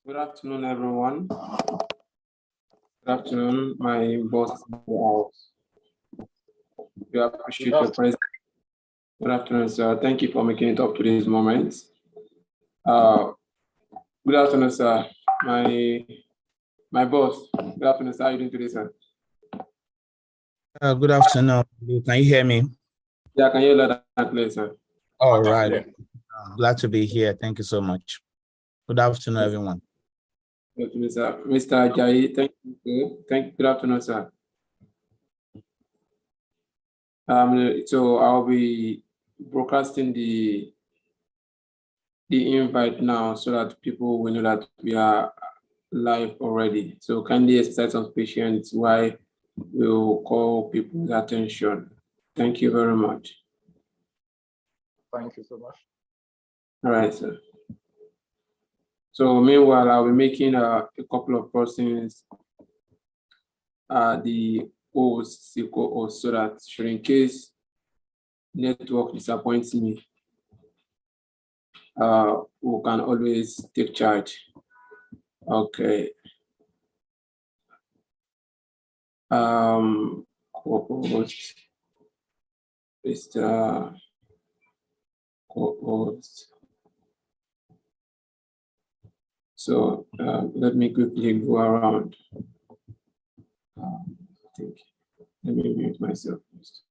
Good afternoon, everyone. Good afternoon, my boss. We appreciate your presence. Good afternoon, sir. Thank you for making it up to this moment. Good afternoon, sir. My boss. Good afternoon, sir. How are you doing today, sir? Good afternoon. Can you hear me? Yeah, I can hear loud and clear, sir. All right. Glad to be here. Thank you so much. Good afternoon, everyone. Good afternoon, sir. Mr. Ajayi, thank you. Good afternoon, sir. So I'll be broadcasting the invite now so that people will know that we are live already. So kindly exercise some patience while we'll call people's attention. Thank you very much. Thank you so much. All right, sir. So meanwhile, I'll be making a couple of persons the host, co-host, so that in case network disappoints me, we can always take charge. Okay. Co-host, Mr. Co-host. So let me quickly go around. I think let me mute myself first.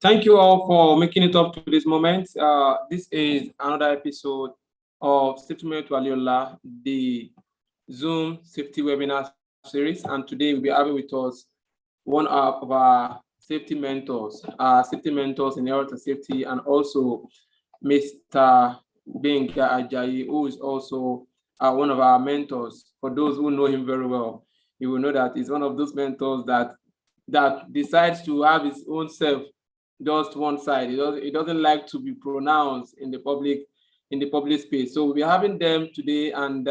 Thank you all for making it up to this moment. This is another episode of Safety Mentor Aliola, the Zoom safety webinar series. And today we'll be having with us one of our safety mentors in health and safety, and also Mr. Benga Ajayi, who is also one of our mentors. For those who know him very well, you will know that he's one of those mentors that decides to have his own self just one side. He doesn't like to be pronounced in the public space. So we'll be having them today, and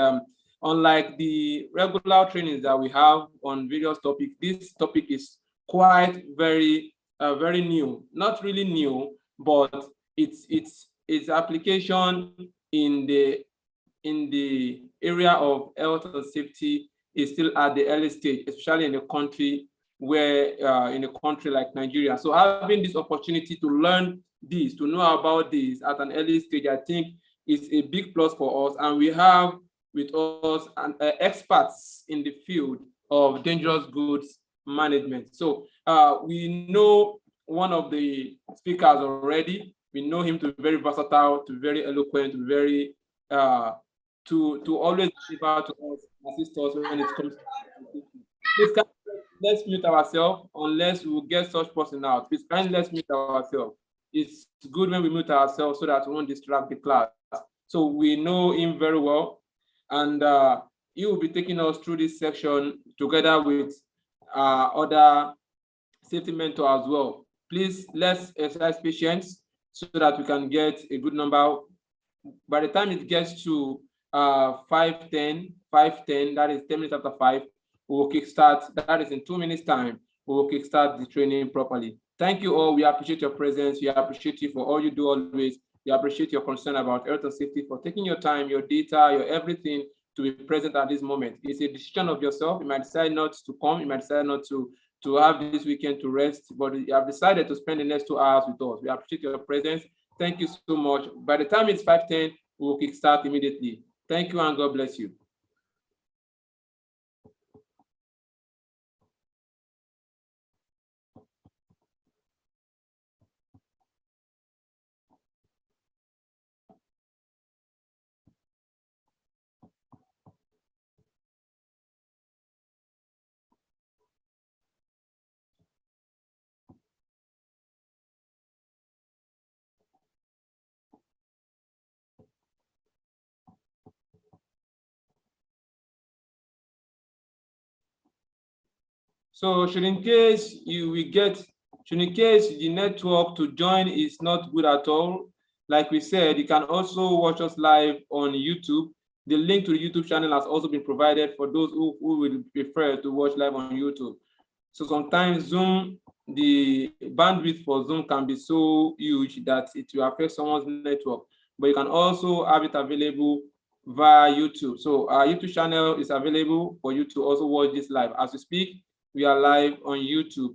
unlike the regular trainings that we have on various topics, this topic is quite very new. Not really new, but its application in the area of health and safety is still at the early stage, especially in a country in a country like Nigeria. So having this opportunity to learn this, to know about this at an early stage, I think is a big plus for us. And we have with us experts in the field of dangerous goods management. So we know one of the speakers already. We know him to be very versatile, to be very eloquent, to be very to always deliver to us, assist us when it comes to this. Let's mute ourselves unless we will get such person out. Please kindly let's mute ourselves. It's good when we mute ourselves so that we won't distract the class. So we know him very well, and he will be taking us through this section together with other safety mentor as well. Please let's exercise patience so that we can get a good number. By the time it gets to 5:10, that is 10 minutes after 5, we will kickstart. That is in 2 minutes time. We will kickstart the training properly. Thank you all. We appreciate your presence. We appreciate you for all you do always. We appreciate your concern about health and safety, for taking your time, your data, your everything to be present at this moment. It's a decision of yourself. You might decide not to come. You might decide not to have this weekend to rest, but you have decided to spend the next 2 hours with us. We appreciate your presence. Thank you so much. By the time it's 5:10, we will kickstart immediately. Thank you and God bless you. So in case the network to join is not good at all, like we said, you can also watch us live on YouTube. The link to the YouTube channel has also been provided for those who will prefer to watch live on YouTube. So sometimes Zoom, the bandwidth for Zoom can be so huge that it will affect someone's network, but you can also have it available via YouTube. So our YouTube channel is available for you to also watch this live. As we speak, we are live on YouTube.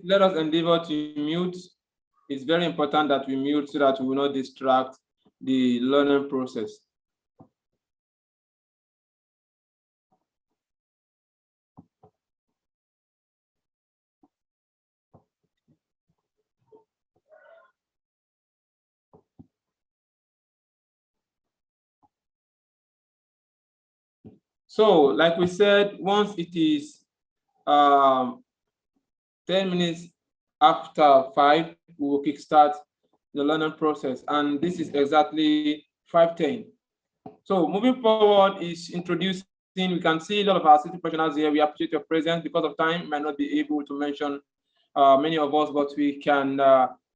Let us endeavor to mute. It's very important that we mute so that we will not distract the learning process. So, like we said, once it is 10 minutes after 5, we will kickstart the learning process, and this is exactly 5:10. So, moving forward is introducing. We can see a lot of our city professionals here. We appreciate your presence. Because of time, we might not be able to mention many of us, but we can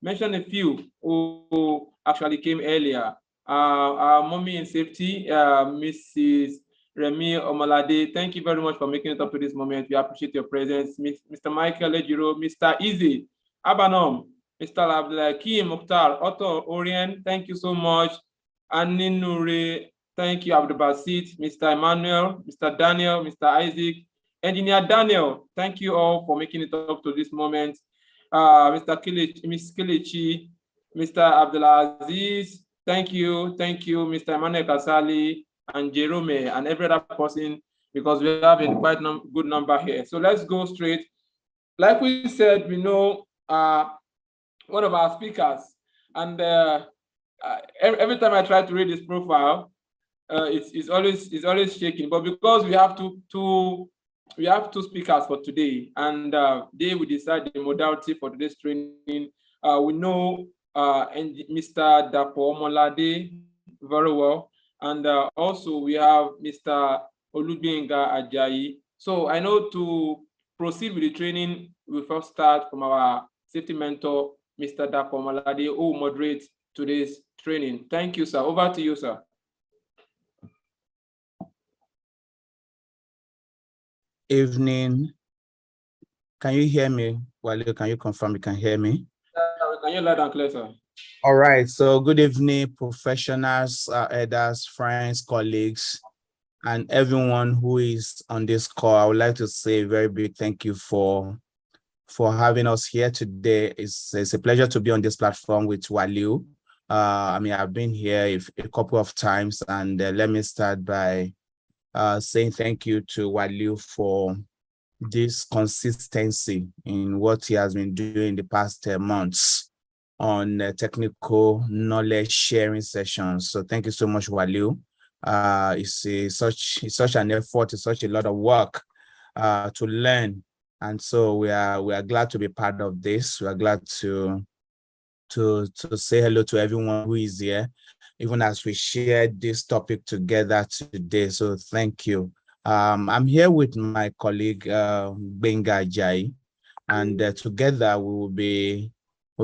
mention a few who actually came earlier. Our mommy in safety, Mrs. Remy Omalade, thank you very much for making it up to this moment. We appreciate your presence. Mr. Michael Ejiro, Mr. Easy, Abanom, Mr. Abdulakim Mukhtar, Otto Orient, thank you so much. Aninure, thank you, Abdul Basit, Mr. Emmanuel, Mr. Daniel, Mr. Isaac, Engineer Daniel, thank you all for making it up to this moment. Mr. Kilichi, Ms. Kilichi, Mr. Abdulaziz, thank you, Mr. Emmanuel Kasali, and Jerome, and every other person, because we have a quite good number here. So let's go straight. Like we said, we know one of our speakers, and every time I try to read his profile, it's always shaking. But because we have two speakers for today, and they will decide the modality for today's training. We know and Mr. Dapo Molade very well, and also we have Mr. Olubenga Ajayi. So I know to proceed with the training, we'll first start from our safety mentor, Mr. Dapo Molade, who will moderate today's training. Thank you, sir. Over to you, sir. Evening. Can you hear me? Wale, can you confirm you can hear me? Can you loud and clear, sir? All right. So good evening, professionals, elders, friends, colleagues, and everyone who is on this call. I would like to say a very big thank you for having us here today. It's a pleasure to be on this platform with Waliu. I mean, I've been here a couple of times, and let me start by saying thank you to Waliu for this consistency in what he has been doing the past months on technical knowledge sharing sessions. So thank you so much, Waliu. It's such an effort, it's such a lot of work to learn. And so we are glad to be part of this. We are glad to say hello to everyone who is here, even as we share this topic together today. So thank you. I'm here with my colleague Benga Ajayi, and together we'll be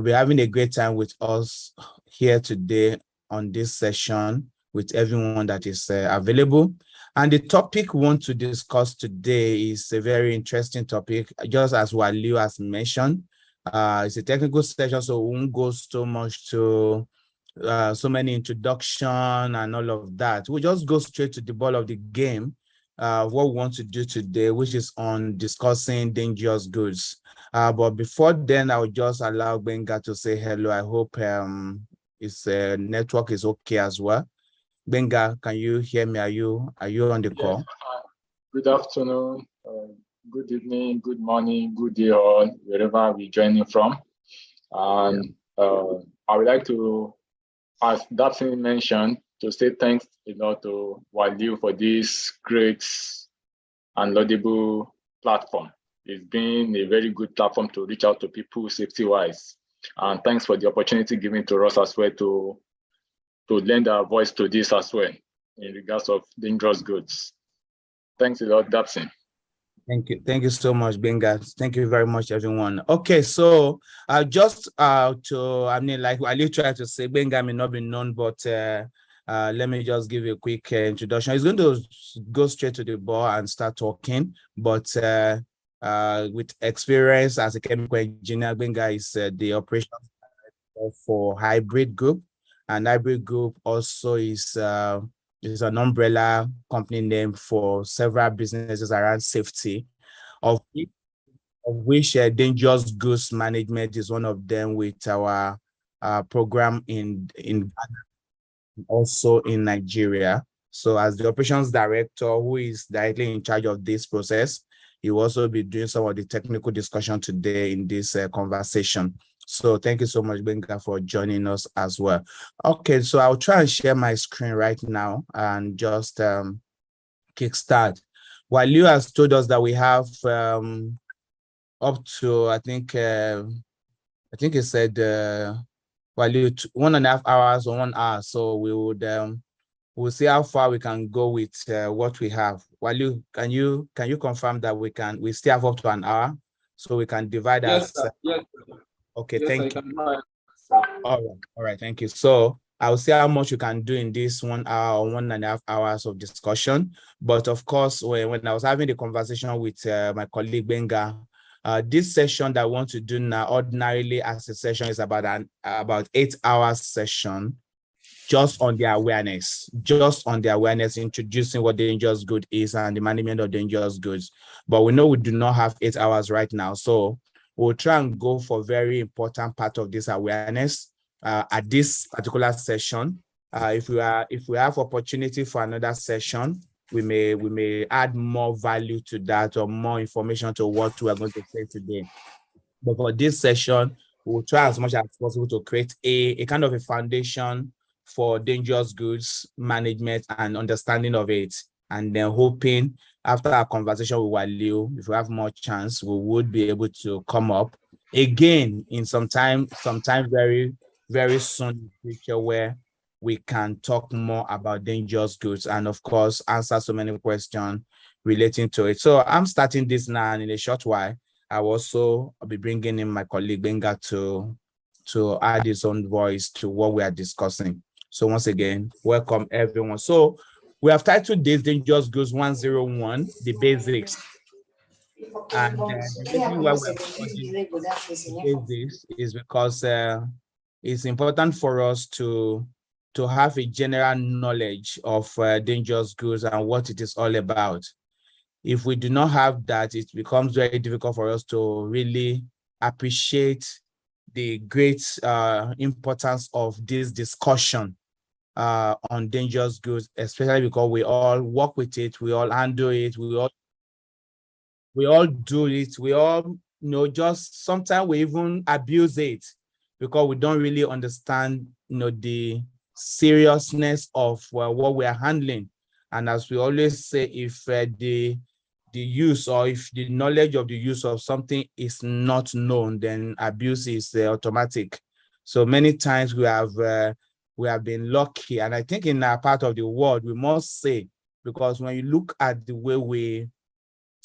having a great time with us here today on this session with everyone that is available. And the topic we want to discuss today is a very interesting topic, just as Waliu has mentioned. It's a technical session, so we won't go so much to so many introduction and all of that. We'll just go straight to the ball of the game. What we want to do today, which is on discussing dangerous goods. But before then, I will just allow Benga to say hello. I hope his network is okay as well. Benga, can you hear me? Are you on the call? Good afternoon, good evening, good morning, good day all, wherever we're joining from. And I would like to, as Daphne mentioned, to say thanks a lot to Waliu for this great and laudable platform. It's been a very good platform to reach out to people safety-wise. And thanks for the opportunity given to us as well to lend our voice to this as well in regards of dangerous goods. Thanks a lot, Daphne. Thank you. Thank you so much, Benga. Thank you very much, everyone. Okay, so just like Waliu tried to say, Benga may not be known, but let me just give you a quick introduction. He's going to go straight to the ball and start talking, but with experience as a chemical engineer, Benga is the operations director for Hybrid Group, and Hybrid Group also is an umbrella company name for several businesses around safety, of which dangerous goods management is one of them, with our program in Ghana, also in Nigeria. So as the operations director who is directly in charge of this process, he will also be doing some of the technical discussion today in this conversation. So thank you so much, Benga, for joining us as well. Okay, so I'll try and share my screen right now and just kickstart. Waliu has told us that we have up to, I think he said, Waliu, 1.5 hours or 1 hour. So we would we'll see how far we can go with what we have. Waliu, can you confirm that we still have up to an hour, so we can divide Yes, sir. Yes. Okay, yes, thank you. All right, thank you. So I'll see how much you can do in this 1 hour or 1.5 hours of discussion. But of course, when I was having the conversation with my colleague Benga, this session that I want to do now, ordinarily as a session, is about 8 hours session. just on the awareness, introducing what dangerous good is and the management of dangerous goods. But we know we do not have 8 hours right now. So we'll try and go for very important part of this awareness at this particular session. If we have opportunity for another session, we may add more value to that or more information to what we are going to say today. But for this session, we'll try as much as possible to create a kind of a foundation for dangerous goods management and understanding of it. And then hoping after our conversation with Waliu, if we have more chance, we would be able to come up again in sometime very, very soon in the future where we can talk more about dangerous goods and of course answer so many questions relating to it. So I'm starting this now, and in a short while, I'll also be bringing in my colleague Benga to add his own voice to what we are discussing. So once again, welcome everyone. So we have titled this Dangerous Goods 101, the basics. And the reason why we're studying the basics is because it's important for us to have a general knowledge of dangerous goods and what it is all about. If we do not have that, it becomes very difficult for us to really appreciate the great importance of this discussion on dangerous goods, especially because we all work with it, we all handle it, we all do it, we all, just sometimes we even abuse it because we don't really understand, the seriousness of what we are handling. And as we always say, if the use or if the knowledge of the use of something is not known, then abuse is automatic. So many times we have been lucky, and I think in our part of the world we must say, because when you look at the way we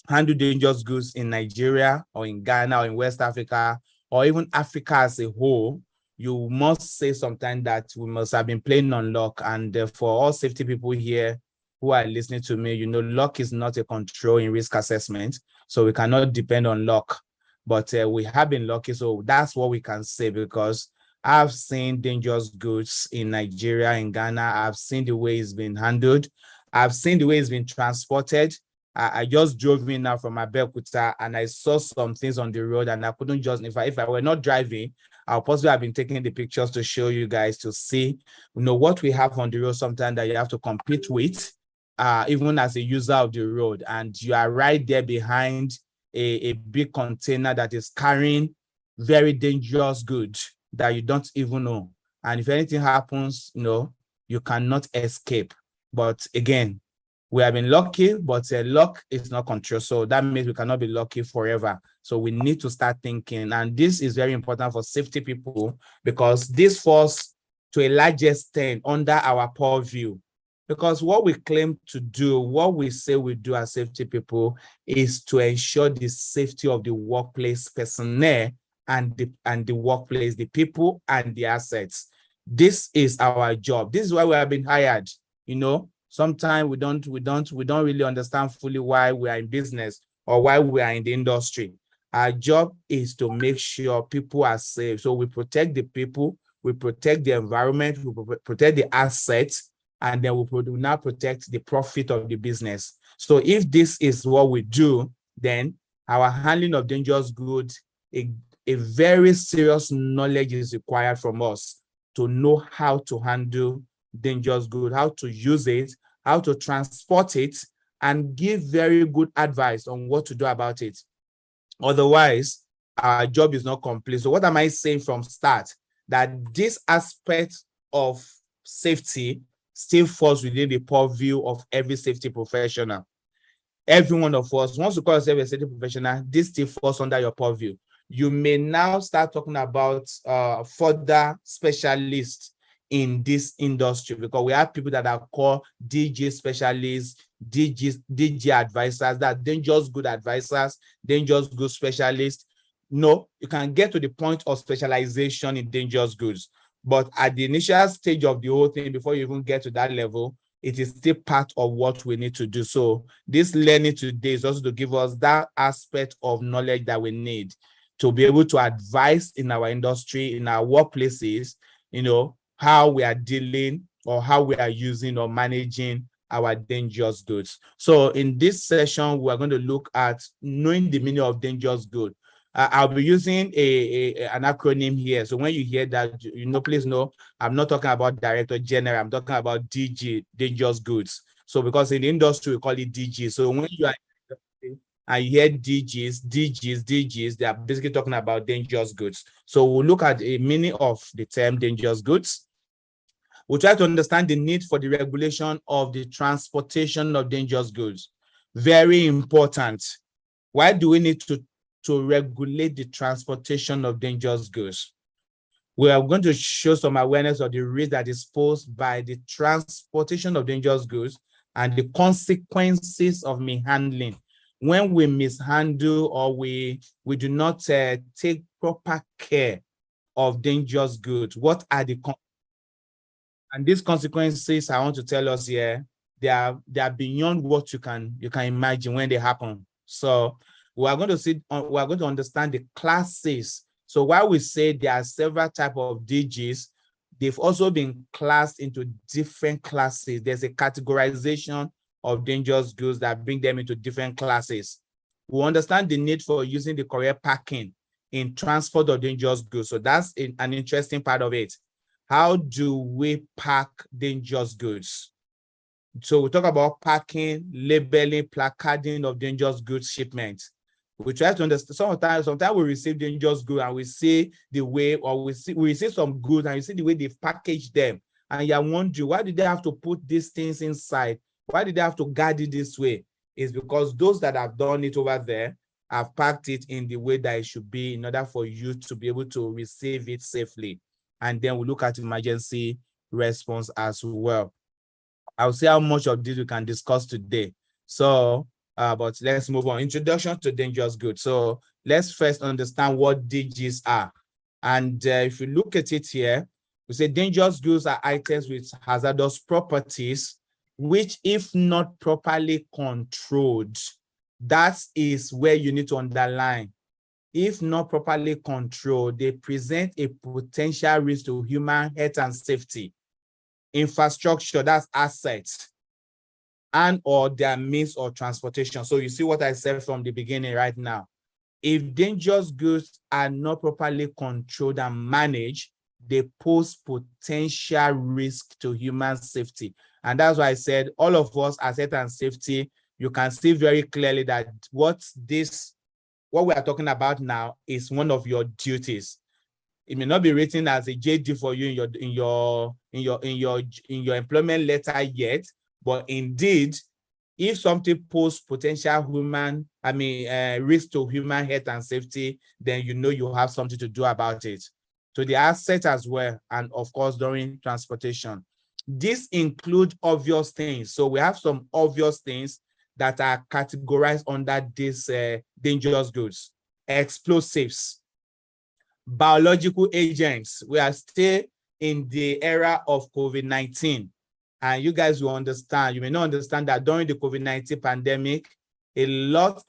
handle dangerous goods in Nigeria or in Ghana or in West Africa or even Africa as a whole, you must say sometimes that we must have been playing on luck. And for all safety people here who are listening to me, luck is not a control in risk assessment. So we cannot depend on luck, but we have been lucky. So that's what we can say, because I've seen dangerous goods in Nigeria, in Ghana. I've seen the way it's been handled. I've seen the way it's been transported. I just drove in now from Abeokuta and I saw some things on the road, and I couldn't just, if I were not driving, I'll possibly have been taking the pictures to show you guys to see, what we have on the road sometimes that you have to compete with, even as a user of the road. And you are right there behind a big container that is carrying very dangerous goods that you don't even know. And if anything happens, you cannot escape. But again, we have been lucky, but luck is not control. So that means we cannot be lucky forever. So we need to start thinking. And this is very important for safety people, because this falls to a large extent under our purview. Because what we claim to do, what we say we do as safety people, is to ensure the safety of the workplace personnel and the workplace, the people and the assets. This is our job. This is why we have been hired. Sometimes we don't really understand fully why we are in business or why we are in the industry. Our job is to make sure people are safe. So we protect the people, we protect the environment, we protect the assets, and then we now protect the profit of the business. So if this is what we do, then our handling of dangerous goods, a very serious knowledge is required from us to know how to handle dangerous good, how to use it, how to transport it, and give very good advice on what to do about it. Otherwise, our job is not complete. So what am I saying from start? That this aspect of safety still falls within the purview of every safety professional. Every one of us, once you call yourself a safety professional, this still falls under your purview. You may now start talking about further specialists in this industry, because we have people that are called DG specialists, DG advisors, that dangerous good advisors, dangerous good specialists. No, you can get to the point of specialization in dangerous goods, but at the initial stage of the whole thing, before you even get to that level, it is still part of what we need to do. So this learning today is also to give us that aspect of knowledge that we need to be able to advise in our industry, in our workplaces, how we are dealing or how we are using or managing our dangerous goods. So in this session, we are going to look at knowing the meaning of dangerous good. I'll be using an acronym here. So when you hear that, please know, I'm not talking about Director General. I'm talking about DG, dangerous goods. So because in the industry, we call it DG. So when you are and you hear DGs, they are basically talking about dangerous goods. So we'll look at a meaning of the term dangerous goods. We'll try to understand the need for the regulation of the transportation of dangerous goods. Very important. Why do we need to regulate the transportation of dangerous goods? We are going to show some awareness of the risk that is posed by the transportation of dangerous goods and the consequences of mishandling. When we mishandle or we do not take proper care of dangerous goods, what are the and these consequences I want to tell us here, they are beyond what you can imagine when they happen. So we are going to understand the classes. So while we say there are several types of DGs, they've also been classed into different classes. There's a categorization of dangerous goods that bring them into different classes. We understand the need for using the correct packing in transport of dangerous goods. So that's an interesting part of it. How do we pack dangerous goods? So we talk about packing, labeling, placarding of dangerous goods shipments. We try to understand. Sometimes we receive dangerous goods and we see the way, or we receive some goods and you see the way they package them. And you're wondering, why did they have to put these things inside? Why did they have to guard it this way? It's because those that have done it over there have packed it in the way that it should be in order for you to be able to receive it safely. And then we'll look at emergency response as well. I'll see how much of this we can discuss today. So, but let's move on. Introduction to dangerous goods. So let's first understand what DGs are. And if you look at it here, we say dangerous goods are items with hazardous properties, which if not properly controlled, that is where you need to underline. If not properly controlled, they present a potential risk to human health and safety. Infrastructure, that's assets, and or their means of transportation. So you see what I said from the beginning right now. If dangerous goods are not properly controlled and managed, they pose potential risk to human safety. And that's why I said all of us as health and safety, you can see very clearly that what we are talking about now is one of your duties. It may not be written as a JD for you in your employment letter yet, but indeed, if something poses potential risk to human health and safety, then you know you have something to do about it. To the asset as well, and of course during transportation. This includes obvious things. So we have some obvious things that are categorized under these dangerous goods. Explosives, biological agents. We are still in the era of COVID-19. And you guys will understand, you may not understand that during the COVID-19 pandemic, a lot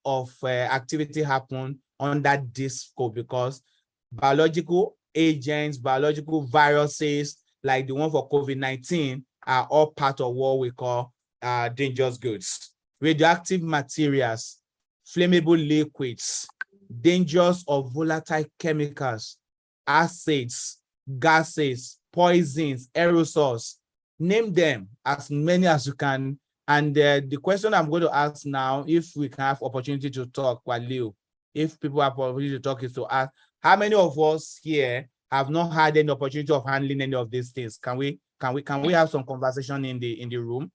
of activity happened under this scope because biological agents, biological viruses, like the one for COVID-19, are all part of what we call dangerous goods. Radioactive materials, flammable liquids, dangerous or volatile chemicals, acids, gases, poisons, aerosols. Name them as many as you can. And the question I'm going to ask now, if we can have opportunity to talk, Walil, if people have opportunity to talk, is to ask, how many of us here have not had any opportunity of handling any of these things? Can we have some conversation in the room?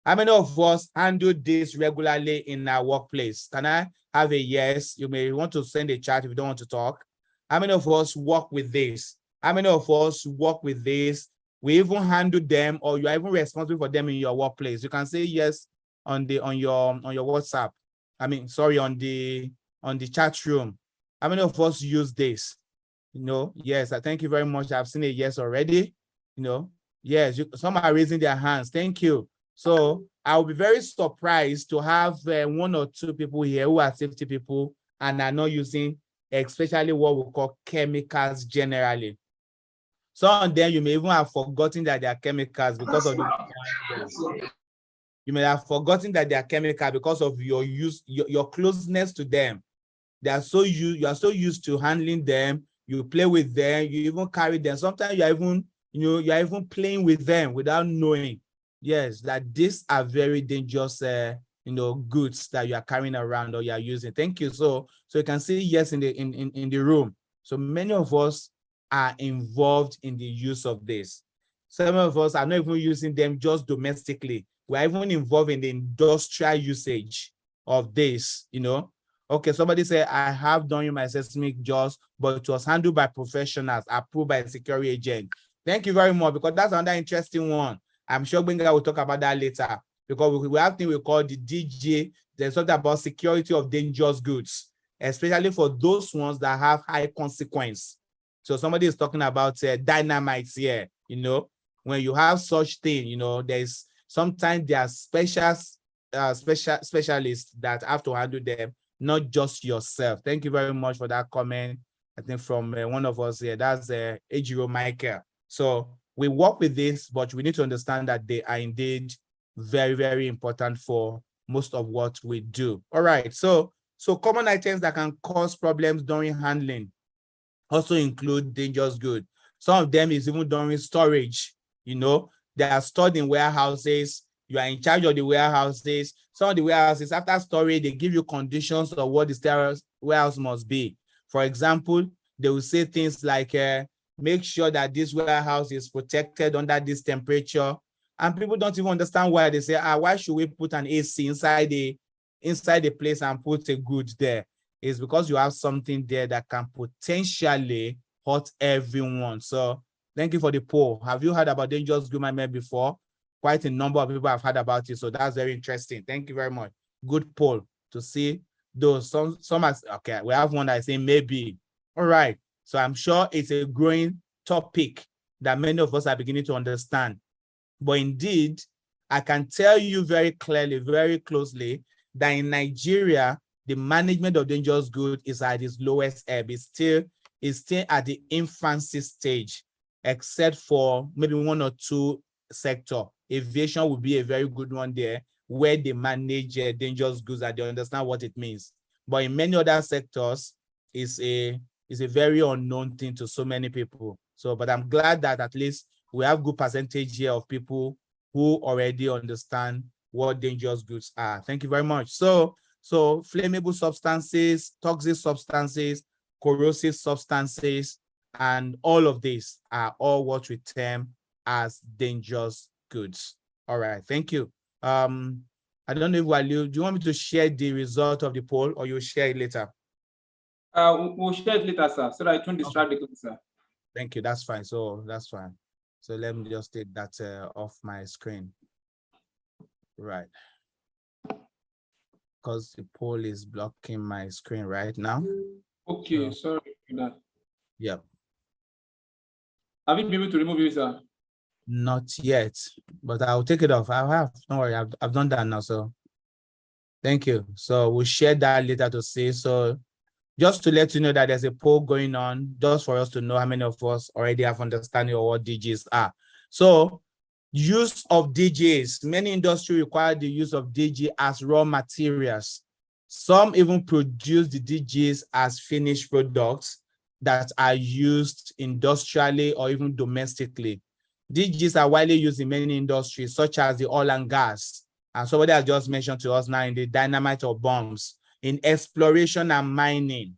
How many of us handle this regularly in our workplace? Can I have a yes? You may want to send a chat if you don't want to talk. How many of us work with this? How many of us work with this? We even handle them, or you are even responsible for them in your workplace. You can say yes on your WhatsApp. On the chat room. How many of us use this? Yes, I thank you very much. I've seen a yes already. Yes, some are raising their hands. Thank you. So I'll be very surprised to have one or two people here who are safety people and are not using, especially what we call chemicals generally. Some of them you may even have forgotten that they are chemicals because of the you may have forgotten that they are chemical because of your use, your closeness to them. They are so you are so used to handling them. You play with them. You even carry them. Sometimes you are even, you are even playing with them without knowing. Yes, that these are very dangerous, goods that you are carrying around or you are using. Thank you. So you can see yes in the room. So many of us are involved in the use of this. Some of us are not even using them just domestically. We're even involved in the industrial usage of this, Okay, somebody said, I have done my seismic just, but it was handled by professionals, approved by a security agent. Thank you very much, because that's another interesting one. I'm sure Benga will talk about that later, because we have things we call the DJ. There's something about security of dangerous goods, especially for those ones that have high consequence. So somebody is talking about dynamites here, when you have such thing, there's sometimes there are specialists that have to handle them, not just yourself. Thank you very much for that comment. I think from one of us here, that's Ejiro Michael. So we work with this, but we need to understand that they are indeed very, very important for most of what we do. All right. So common items that can cause problems during handling also include dangerous goods. Some of them is even during storage. They are stored in warehouses. You are in charge of the warehouses. Some of the warehouses, after storage, they give you conditions of what the warehouse must be. For example, they will say things like, make sure that this warehouse is protected under this temperature. And people don't even understand why. They say, why should we put an AC inside the place and put a good there? It's because you have something there that can potentially hurt everyone. So thank you for the poll. Have you heard about dangerous goods before? Quite a number of people have heard about it. So that's very interesting. Thank you very much. Good poll to see those. Some are, okay, we have one that is saying maybe. All right. So I'm sure it's a growing topic that many of us are beginning to understand. But indeed, I can tell you very clearly, very closely, that in Nigeria, the management of dangerous goods is at its lowest ebb. It's still at the infancy stage, except for maybe one or two sectors. Aviation would be a very good one there, where they manage dangerous goods and they understand what it means. But in many other sectors, it's a very unknown thing to so many people. So, but I'm glad that at least we have good percentage here of people who already understand what dangerous goods are. Thank you very much. So flammable substances, toxic substances, corrosive substances, and all of these are all what we term as dangerous goods. All right, thank you. I don't know if Waliu, do you want me to share the result of the poll or you'll share it later? We'll share it later, sir, so that I don't distract the class, sir. Thank you, that's fine. So that's fine. So let me just take that off my screen. Right. Because the poll is blocking my screen right now. Okay, sorry for that. Yep. Have you been able to remove it, sir? Not yet, but I'll take it off. I have. Don't worry, I've done that now. So thank you. So we'll share that later to see. So just to let you know that there's a poll going on, just for us to know how many of us already have understanding of what DGs are. So use of DGs. Many industries require the use of DG as raw materials. Some even produce the DGs as finished products that are used industrially or even domestically. DGs are widely used in many industries, such as the oil and gas. And somebody has just mentioned to us now in the dynamite or bombs, in exploration and mining,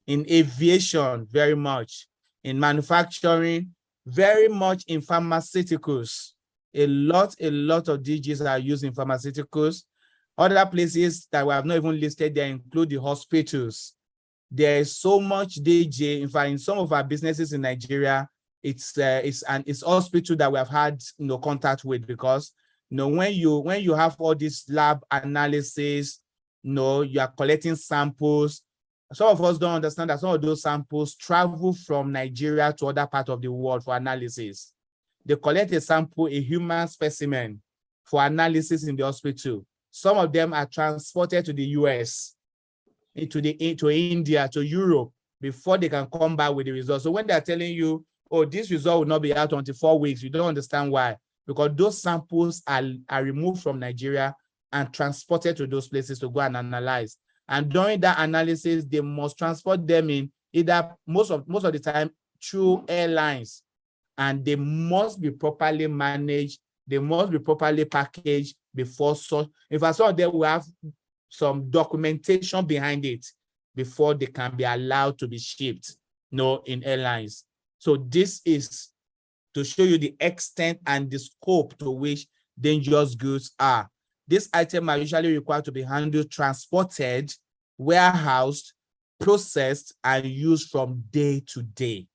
in aviation, very much, in manufacturing, very much in pharmaceuticals. A lot of DGs are used in pharmaceuticals. Other places that we have not even listed there include the hospitals. There is so much DG. In fact, in some of our businesses in Nigeria, it's hospital that we have had contact with, because when you have all this lab analysis, you are collecting samples. Some of us don't understand that some of those samples travel from Nigeria to other parts of the world for analysis. They collect a sample, a human specimen, for analysis in the hospital. Some of them are transported to the US, to India, to Europe, before they can come back with the results. So when they're telling you oh, this result will not be out 24 weeks. You don't understand why. Because those samples are removed from Nigeria and transported to those places to go and analyze. And during that analysis, they must transport them in either most of the time through airlines, and they must be properly managed. They must be properly packaged before so. If I saw them, we have some documentation behind it before they can be allowed to be shipped, in airlines. So this is to show you the extent and the scope to which dangerous goods are. These items are usually required to be handled, transported, warehoused, processed, and used from day to day.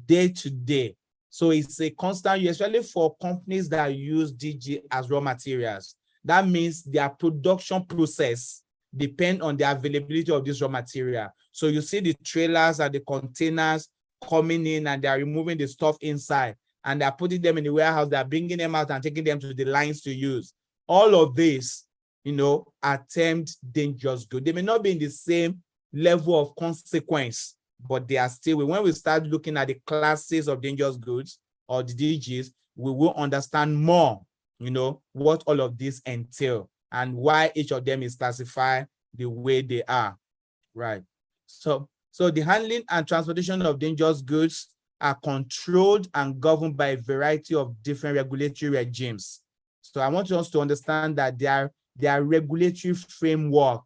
Day to day. So it's a constant, especially for companies that use DG as raw materials. That means their production process depends on the availability of this raw material. So you see the trailers and the containers coming in, and they're removing the stuff inside, and they're putting them in the warehouse, they're bringing them out and taking them to the lines to use. All of this, are termed dangerous goods. They may not be in the same level of consequence, but they are still, when we start looking at the classes of dangerous goods or the DGs, we will understand more, what all of this entail and why each of them is classified the way they are, right? So the handling and transportation of dangerous goods are controlled and governed by a variety of different regulatory regimes. So I want us to understand that there are regulatory framework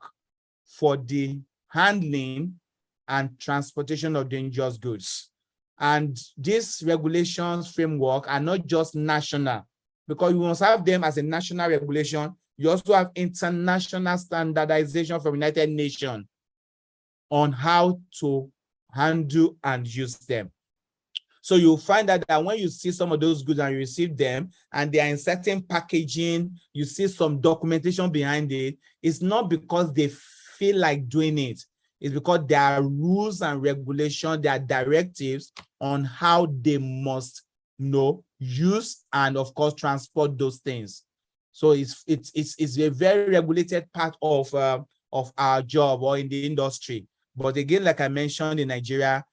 for the handling and transportation of dangerous goods. And these regulations framework are not just national, because you must have them as a national regulation. You also have international standardization from United Nations on how to handle and use them. So you'll find that when you see some of those goods and you receive them and they are in certain packaging, you see some documentation behind it, it's not because they feel like doing it. It's because there are rules and regulations, there are directives on how they must use and of course transport those things. So it's a very regulated part of our job or in the industry. But again, like I mentioned, in Nigeria,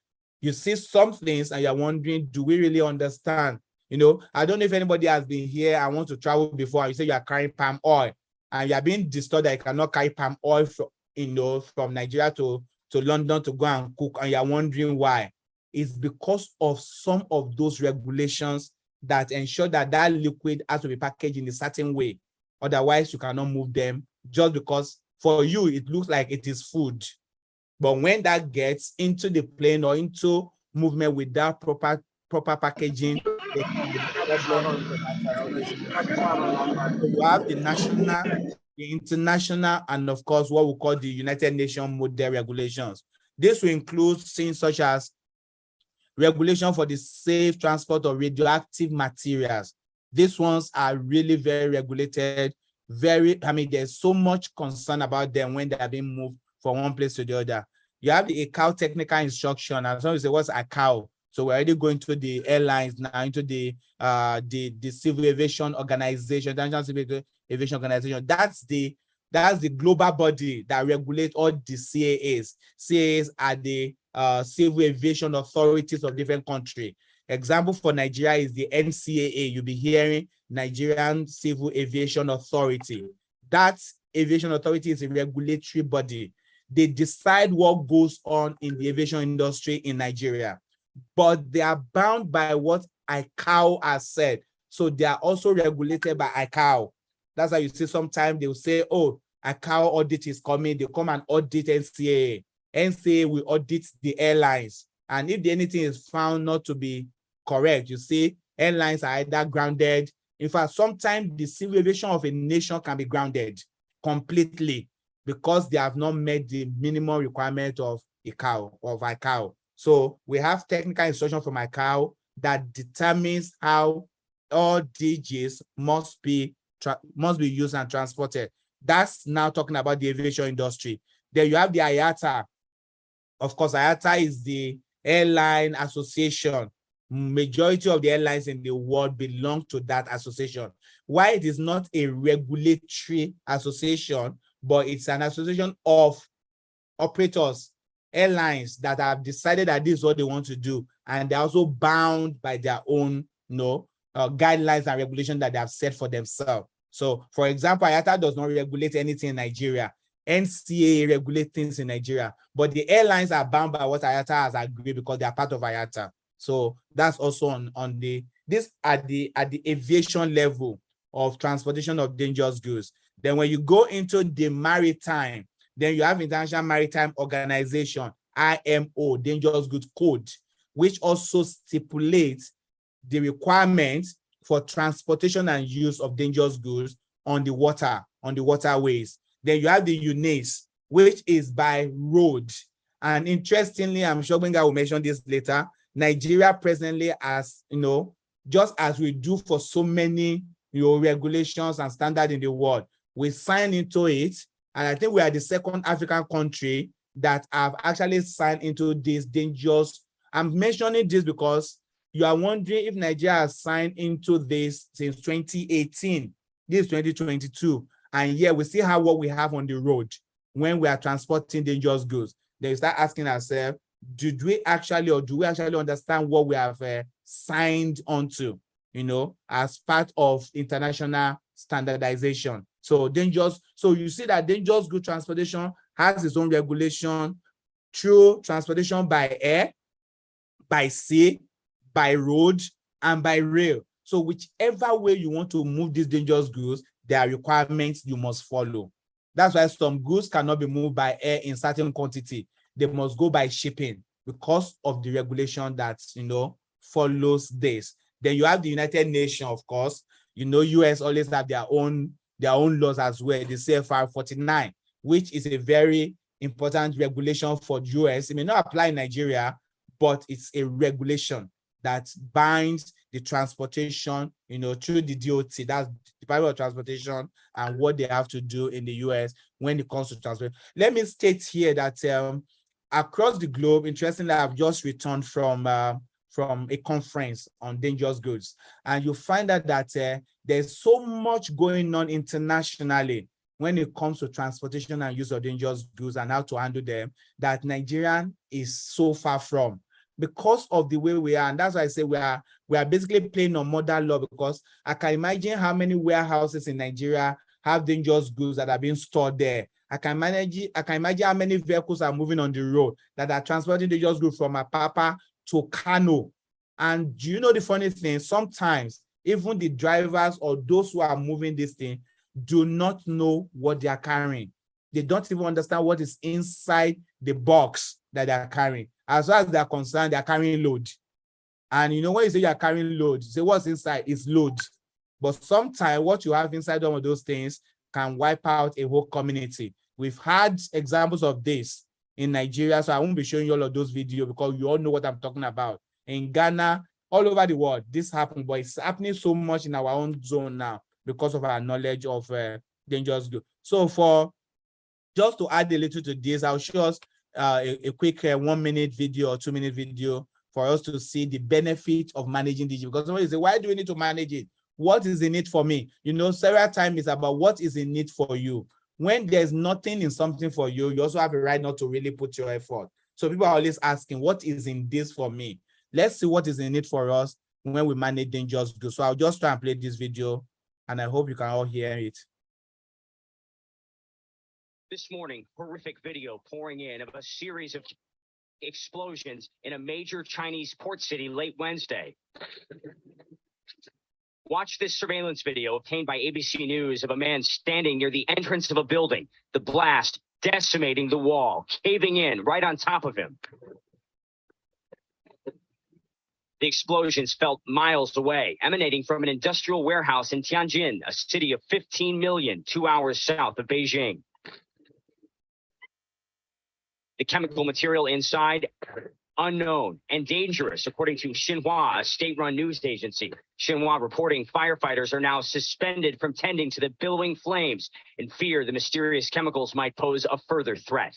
you see some things and you're wondering, do we really understand? I don't know if anybody has been here. I want to travel before, and you say you are carrying palm oil and you are being disturbed that you cannot carry palm oil from Nigeria to London to go and cook, and you're wondering why. It's because of some of those regulations that ensure that that liquid has to be packaged in a certain way. Otherwise, you cannot move them, just because for you, it looks like it is food. But when that gets into the plane or into movement without proper packaging, there can be problems with that transportation. So you have the national, the international, and of course, what we call the United Nations model regulations. This will include things such as regulation for the safe transport of radioactive materials. These ones are really very regulated. There's so much concern about them when they are being moved from one place to the other. You have the ICAO technical instruction. As long as it was ICAO, so we're already going to the airlines now, into the Civil Aviation Organization, International Civil Aviation Organization. That's the global body that regulates all the CAAs. CAAs are the civil aviation authorities of different countries. Example for Nigeria is the NCAA. You'll be hearing Nigerian Civil Aviation Authority. That aviation authority is a regulatory body. They decide what goes on in the aviation industry in Nigeria, but they are bound by what ICAO has said. So they are also regulated by ICAO. That's why you see sometimes they will say, oh, ICAO audit is coming. They come and audit NCAA. NCAA will audit the airlines. And if anything is found not to be correct, you see, airlines are either grounded. In fact, sometimes the civil aviation of a nation can be grounded completely because they have not met the minimum requirement of ICAO. So we have technical instruction from ICAO that determines how all DGs must be used and transported. That's now talking about the aviation industry. Then you have the IATA. Of course, IATA is the airline association. Majority of the airlines in the world belong to that association. Why it is not a regulatory association, but it's an association of operators, airlines that have decided that this is what they want to do, and they're also bound by their own, guidelines and regulations that they have set for themselves. So, for example, IATA does not regulate anything in Nigeria. NCAA regulates things in Nigeria, but the airlines are bound by what IATA has agreed because they are part of IATA. So that's also on the at the aviation level of transportation of dangerous goods. Then when you go into the maritime, then you have International Maritime Organization, IMO, Dangerous Goods Code, which also stipulates the requirements for transportation and use of dangerous goods on the water, on the waterways. Then you have the UNACE, which is by road. And interestingly, I'm sure Benga will mention this later, Nigeria presently has, just as we do for so many regulations and standards in the world, we signed into it. And I think we are the second African country that have actually signed into this dangerous. I'm mentioning this because you are wondering if Nigeria has signed into this since 2018. This is 2022. And yeah, we see how what we have on the road when we are transporting dangerous goods. Then you start asking ourselves, do we actually understand what we have signed onto, as part of international standardization? So you see that dangerous good transportation has its own regulation through transportation by air, by sea, by road, and by rail. So whichever way you want to move these dangerous goods, there are requirements you must follow. That's why some goods cannot be moved by air in certain quantity. They must go by shipping because of the regulation that, follows this. Then you have the United Nations, of course. US always have their own laws as well, the CFR 49, which is a very important regulation for US. It may not apply in Nigeria, but it's a regulation that binds the transportation, through the DOT, that's Department of Transportation, and what they have to do in the US when it comes to transport. Let me state here that across the globe, interestingly, I've just returned from a conference on dangerous goods, and you find out that there's so much going on internationally when it comes to transportation and use of dangerous goods and how to handle them that Nigeria is so far from, because of the way we are. And that's why I say we are basically playing on modern law, because I can imagine how many warehouses in Nigeria have dangerous goods that are being stored there. I can imagine how many vehicles are moving on the road that are transporting dangerous goods from Apapa to Kano. And do you know the funny thing? Sometimes even the drivers or those who are moving this thing do not know what they are carrying. They don't even understand what is inside the box that they are carrying. As far as they are concerned, they are carrying load. And when you say you are carrying load, you say what's inside is load. But sometimes what you have inside one of those things can wipe out a whole community. We've had examples of this in Nigeria, so I won't be showing you all of those videos because you all know what I'm talking about. In Ghana, all over the world, this happened, but it's happening so much in our own zone now because of our knowledge of dangerous goods. So just to add a little to this, I'll show us a quick 1 minute video or 2 minute video for us to see the benefit of managing this. Because somebody say, why do we need to manage it? What is in it for me? Several times it's about what is in it for you. When there's nothing in something for you, you also have a right not to really put your effort. So people are always asking, what is in this for me? Let's see what is in it for us when we manage dangerous goods. So I'll just try and play this video, and I hope you can all hear it. This morning, horrific video pouring in of a series of explosions in a major Chinese port city late Wednesday. Watch this surveillance video obtained by ABC News of a man standing near the entrance of a building, the blast decimating the wall, caving in right on top of him. The explosions felt miles away, emanating from an industrial warehouse in Tianjin, a city of 15 million, 2 hours south of Beijing. The chemical material inside, unknown and dangerous, according to Xinhua, a state-run news agency. Xinhua reporting firefighters are now suspended from tending to the billowing flames in fear the mysterious chemicals might pose a further threat.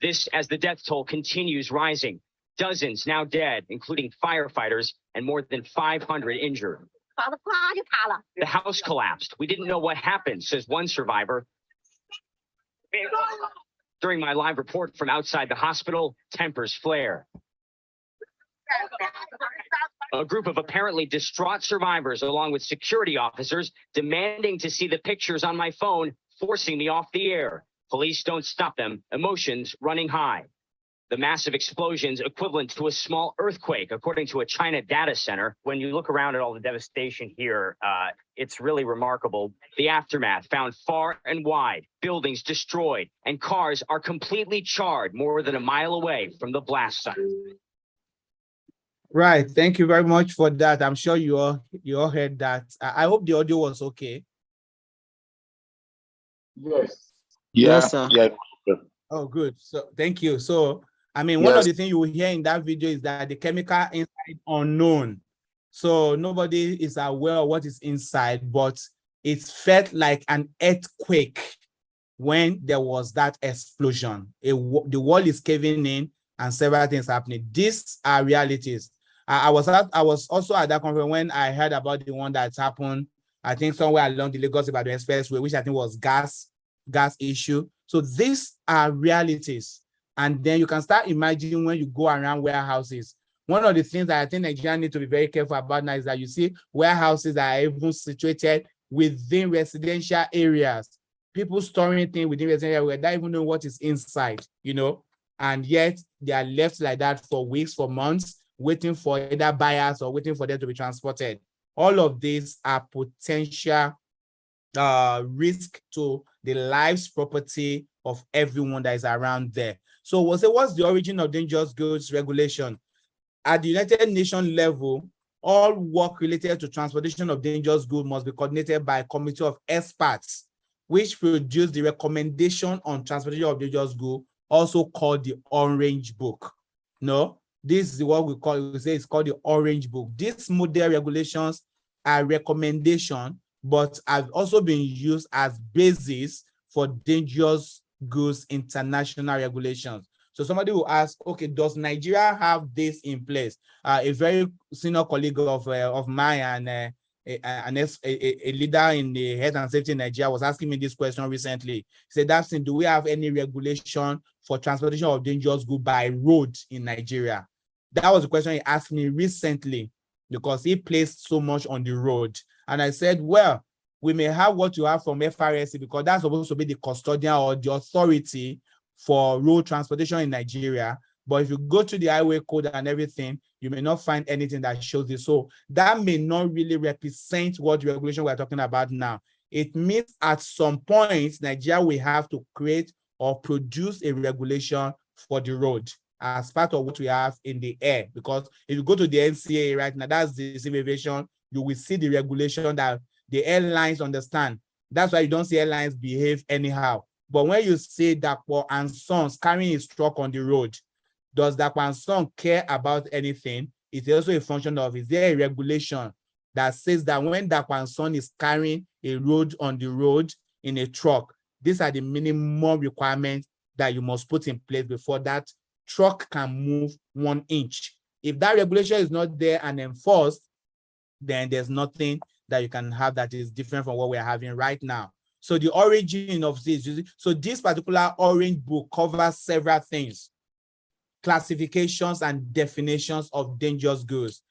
This as the death toll continues rising. Dozens now dead, including firefighters, and more than 500 injured. The house collapsed. We didn't know what happened, says one survivor. During my live report from outside the hospital, tempers flare. A group of apparently distraught survivors, along with security officers, demanding to see the pictures on my phone, forcing me off the air. Police don't stop them, emotions running high. The massive explosions equivalent to a small earthquake, according to a China data center. When you look around at all the devastation here, it's really remarkable. The aftermath found far and wide, buildings destroyed, and cars are completely charred more than a mile away from the blast site. Right. Thank you very much for that. I'm sure you all heard that. I hope the audio was okay. Yes. Yes, sir. Yeah. Oh, good. So thank you. So, I mean, one of the things you will hear in that video is that the chemical inside unknown. So nobody is aware of what is inside, but it felt like an earthquake when there was that explosion. The wall is caving in and several things happening. These are realities. I was also at that conference when I heard about the one that happened, I think somewhere along the Lagos-Ibadan Expressway, which I think was gas issue. So these are realities. And then you can start imagining when you go around warehouses. One of the things that I think Nigerians need to be very careful about now is that you see warehouses that are even situated within residential areas. People storing things within residential areas without even knowing what is inside, you know, and yet they are left like that for weeks, for months, waiting for either buyers or waiting for them to be transported. All of these are potential risk to the lives, property of everyone that is around there. So what's the origin of dangerous goods regulation? At the United Nations level, all work related to transportation of dangerous goods must be coordinated by a committee of experts, which produce the recommendation on transportation of dangerous goods, also called the Orange Book. No, this is what we say it's called the Orange Book. These model regulations are recommendation, but have also been used as basis for dangerous goods international regulations. So somebody will ask, okay, does Nigeria have this in place? A very senior colleague of mine and a leader in the health and safety in Nigeria was asking me this question recently. He said, Dapsin, do we have any regulation for transportation of dangerous goods by road in Nigeria? That was the question he asked me recently because he placed so much on the road. And I said, well, we may have what you have from FRSC because that's supposed to be the custodian or the authority for road transportation in Nigeria. But if you go to the highway code and everything, you may not find anything that shows this. So that may not really represent what the regulation we're talking about now. It means at some point, Nigeria will have to create or produce a regulation for the road as part of what we have in the air. Because if you go to the NCAA right now, that's the civil aviation, you will see the regulation that the airlines understand. That's why you don't see airlines behave anyhow. But when you see Dapo and Sons carrying his truck on the road, does Dapo and Sons care about anything? It's also a function of, is there a regulation that says that when Dapo and Sons is carrying a load on the road in a truck, these are the minimum requirements that you must put in place before that truck can move 1 inch. If that regulation is not there and enforced, then there's nothing that you can have that is different from what we're having right now. So the origin of this, so this particular Orange Book covers several things: classifications and definitions of dangerous goods.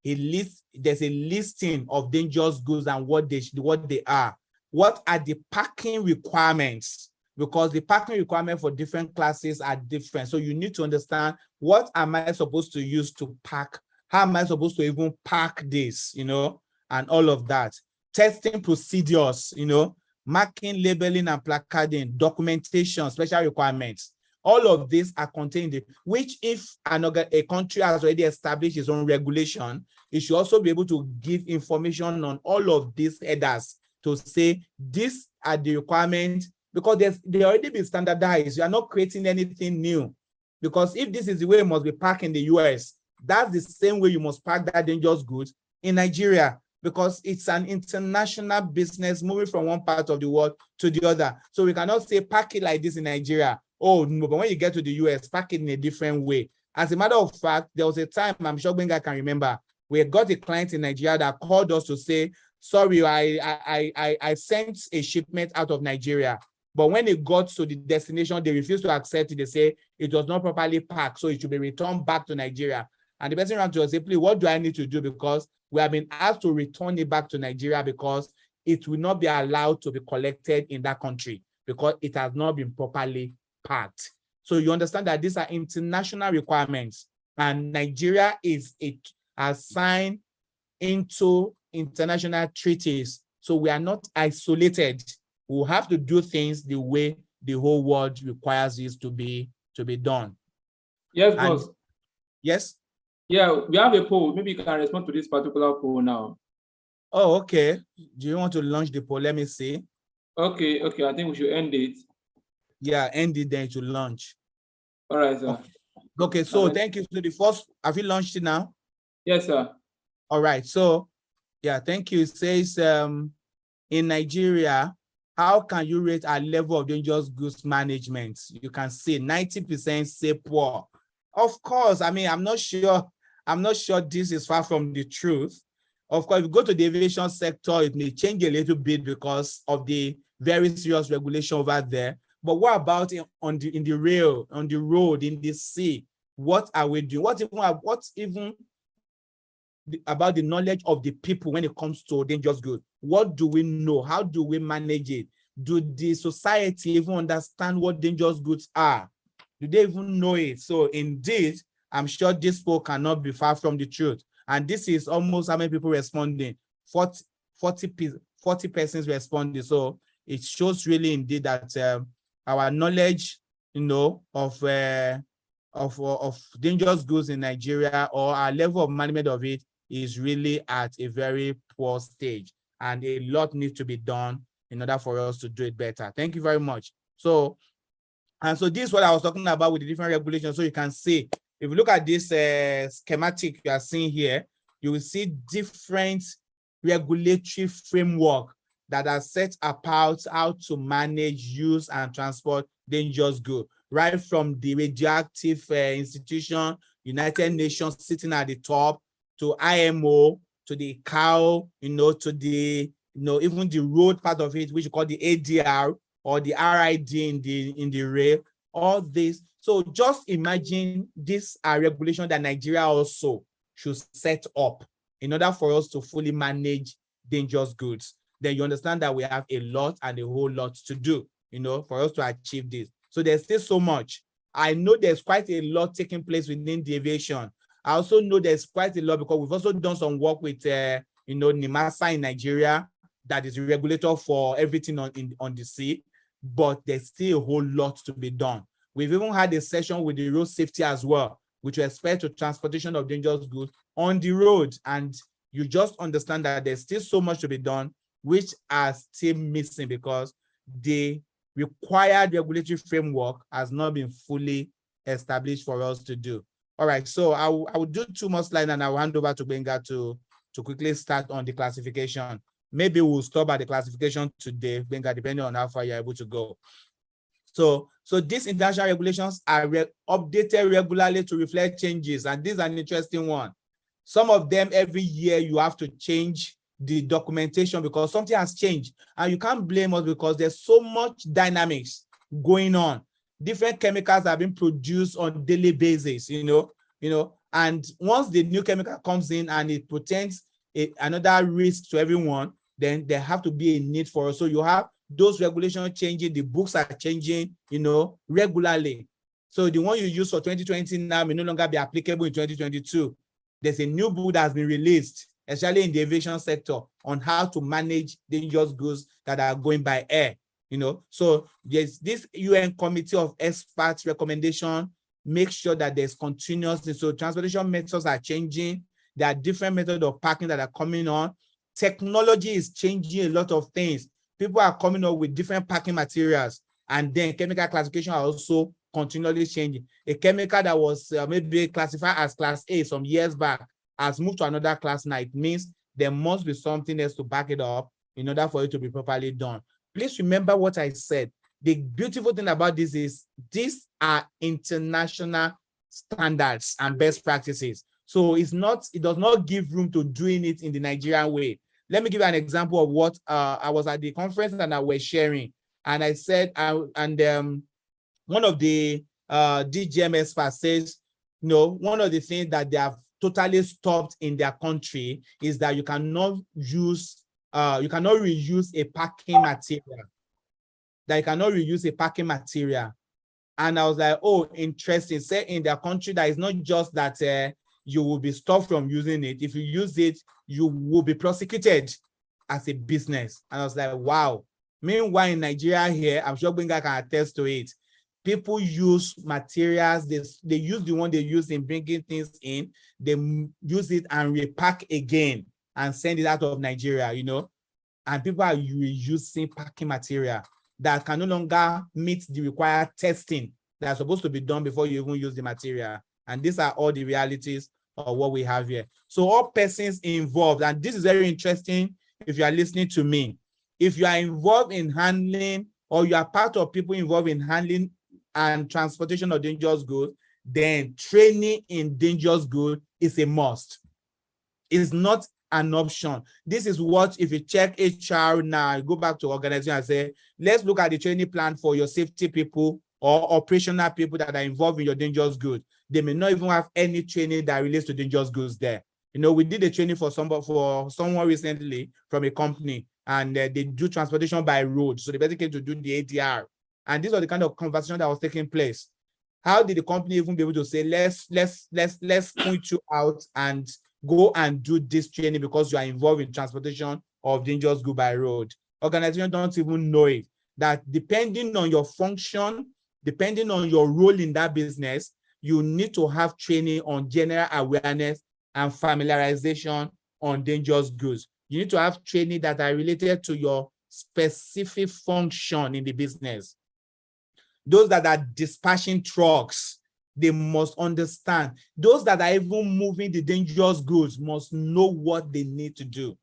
There's a listing of dangerous goods and what they are. What are the packing requirements? Because the packing requirements for different classes are different. So you need to understand, what am I supposed to use to pack? How am I supposed to even pack this, you know, and all of that. Testing procedures, you know, marking, labeling, and placarding, documentation, special requirements. All of these are contained, which if a country has already established its own regulation, it should also be able to give information on all of these headers to say, these are the requirements, because they already been standardized. You are not creating anything new. Because if this is the way it must be packed in the US, that's the same way you must pack that dangerous goods in Nigeria, because it's an international business moving from one part of the world to the other. So we cannot say pack it like this in Nigeria. Oh, no, but when you get to the US, pack it in a different way. As a matter of fact, there was a time, I'm sure Benga can remember, we got a client in Nigeria that called us to say, sorry, I sent a shipment out of Nigeria. But when it got to the destination, they refused to accept it. They say it was not properly packed, so it should be returned back to Nigeria. And the person ran to us, say, please, what do I need to do? Because we have been asked to return it back to Nigeria because it will not be allowed to be collected in that country because it has not been properly packed. So you understand that these are international requirements, and Nigeria has signed into international treaties. So we are not isolated. We have to do things the way the whole world requires this to be done. Yes, boss. Yes? Yeah, we have a poll. Maybe you can respond to this particular poll now. Oh, okay. Do you want to launch the poll? Let me see. Okay, I think we should end it. Yeah, end it then to launch. All right, sir. Okay, so thank you. So the first, have you launched it now? Yes, sir. All right, so yeah, thank you. It says, in Nigeria, how can you rate our level of dangerous goods management? You can see 90% say poor. Of course, I mean, I'm not sure this is far from the truth. Of course, if you go to the aviation sector, it may change a little bit because of the very serious regulation over there. But what about in the rail, on the road, in the sea? What are we doing? What even about the knowledge of the people when it comes to dangerous goods? What do we know? How do we manage it? Do the society even understand what dangerous goods are? Do they even know it? So indeed, I'm sure this poll cannot be far from the truth. And this is almost how many people responding? 40 persons responding. So it shows really indeed that our knowledge, of dangerous goods in Nigeria, or our level of management of it, is really at a very poor stage, and a lot needs to be done in order for us to do it better. Thank you very much. So this is what I was talking about with the different regulations. So you can see, if you look at this schematic you are seeing here, you will see different regulatory framework that are set about how to manage, use, and transport dangerous goods, right from the radioactive institution, United Nations sitting at the top, to IMO, to the CAO, to the, even the road part of it, which we call the ADR or the RID in the rail, all this. So just imagine this regulation that Nigeria also should set up in order for us to fully manage dangerous goods. Then you understand that we have a lot and a whole lot to do, for us to achieve this. So there's still so much. I know there's quite a lot taking place within the aviation. I also know there's quite a lot because we've also done some work with, NIMASA in Nigeria, that is a regulator for everything on the sea, but there's still a whole lot to be done. We've even had a session with the road safety as well, with respect to transportation of dangerous goods on the road. And you just understand that there's still so much to be done, which are still missing because the required regulatory framework has not been fully established for us to do. All right, so I will do 2 more slides and I will hand over to Benga to quickly start on the classification. Maybe we'll stop at the classification today, Benga, depending on how far you're able to go. So these international regulations are updated regularly to reflect changes, and this is an interesting one. Some of them every year you have to change the documentation because something has changed, and you can't blame us because there's so much dynamics going on. Different chemicals are being produced on a daily basis, and once the new chemical comes in and it presents another risk to everyone, then there have to be a need for us. So you have those regulations changing, the books are changing, regularly. So the one you use for 2020 now may no longer be applicable in 2022. There's a new book that has been released, especially in the aviation sector, on how to manage dangerous goods that are going by air. So there's this UN committee of experts recommendation, make sure that there's continuous. So transportation methods are changing. There are different methods of packing that are coming on. Technology is changing a lot of things. People are coming up with different packing materials, and then chemical classification are also continually changing. A chemical that was maybe classified as class A some years back has moved to another class now. It means there must be something else to back it up in order for it to be properly done. Please remember what I said. The beautiful thing about this is these are international standards and best practices. So it does not give room to doing it in the Nigerian way. Let me give you an example of what I was at the conference and I was sharing. And I said, one of the DGM experts says, one of the things that they have totally stopped in their country is that you cannot reuse a packing material. That you cannot reuse a packing material. And I was like, oh, interesting. Say in their country that it's not just that you will be stopped from using it. If you use it, you will be prosecuted as a business. And I was like, wow. Meanwhile, in Nigeria here, I'm sure Benga can attest to it. People use materials, they use the one they use in bringing things in, they use it and repack again and send it out of Nigeria, and people are reusing packing material that can no longer meet the required testing that's supposed to be done before you even use the material. And these are all the realities of what we have here. So all persons involved, and this is very interesting if you are listening to me, if you are involved in handling or you are part of people involved in handling and transportation of dangerous goods, then training in dangerous goods is a must. It's not an option. This is what, if you check HR now, go back to organization and say, let's look at the training plan for your safety people or operational people that are involved in your dangerous goods. They may not even have any training that relates to dangerous goods there. We did a training for someone recently from a company, and they do transportation by road. So they basically came to do the ADR. And these are the kind of conversation that was taking place. How did the company even be able to say, let's point you out and go and do this training because you are involved in transportation of dangerous goods by road? Organizations don't even know it. That depending on your function, depending on your role in that business, you need to have training on general awareness and familiarization on dangerous goods. You need to have training that are related to your specific function in the business. Those that are dispatching trucks, they must understand. Those that are even moving the dangerous goods must know what they need to do.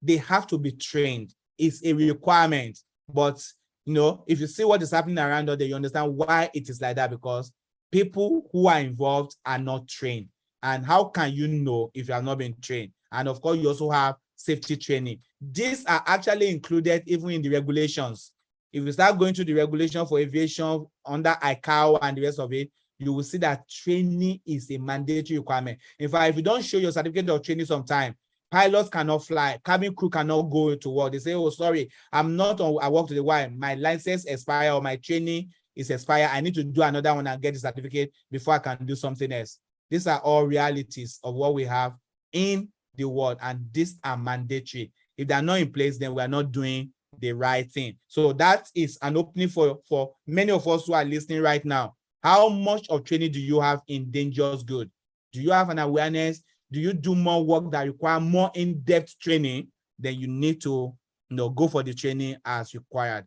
They have to be trained. It's a requirement. But, if you see what is happening around us, you understand why it is like that, because people who are involved are not trained. And how can you know if you have not been trained? And of course, you also have safety training. These are actually included even in the regulations. If you start going to the regulation for aviation under ICAO and the rest of it, you will see that training is a mandatory requirement. In fact, if you don't show your certificate of training sometime, pilots cannot fly, cabin crew cannot go to work. They say, oh, sorry, I'm not on, I work to the why. My license expire or my training is expired. I need to do another one and get the certificate before I can do something else. These are all realities of what we have in the world, and these are mandatory. If they're not in place, then we're not doing the right thing. So that is an opening for many of us who are listening right now. How much of training do you have in dangerous goods? Do you have an awareness? Do you do more work that require more in-depth training? Then you need to go for the training as required.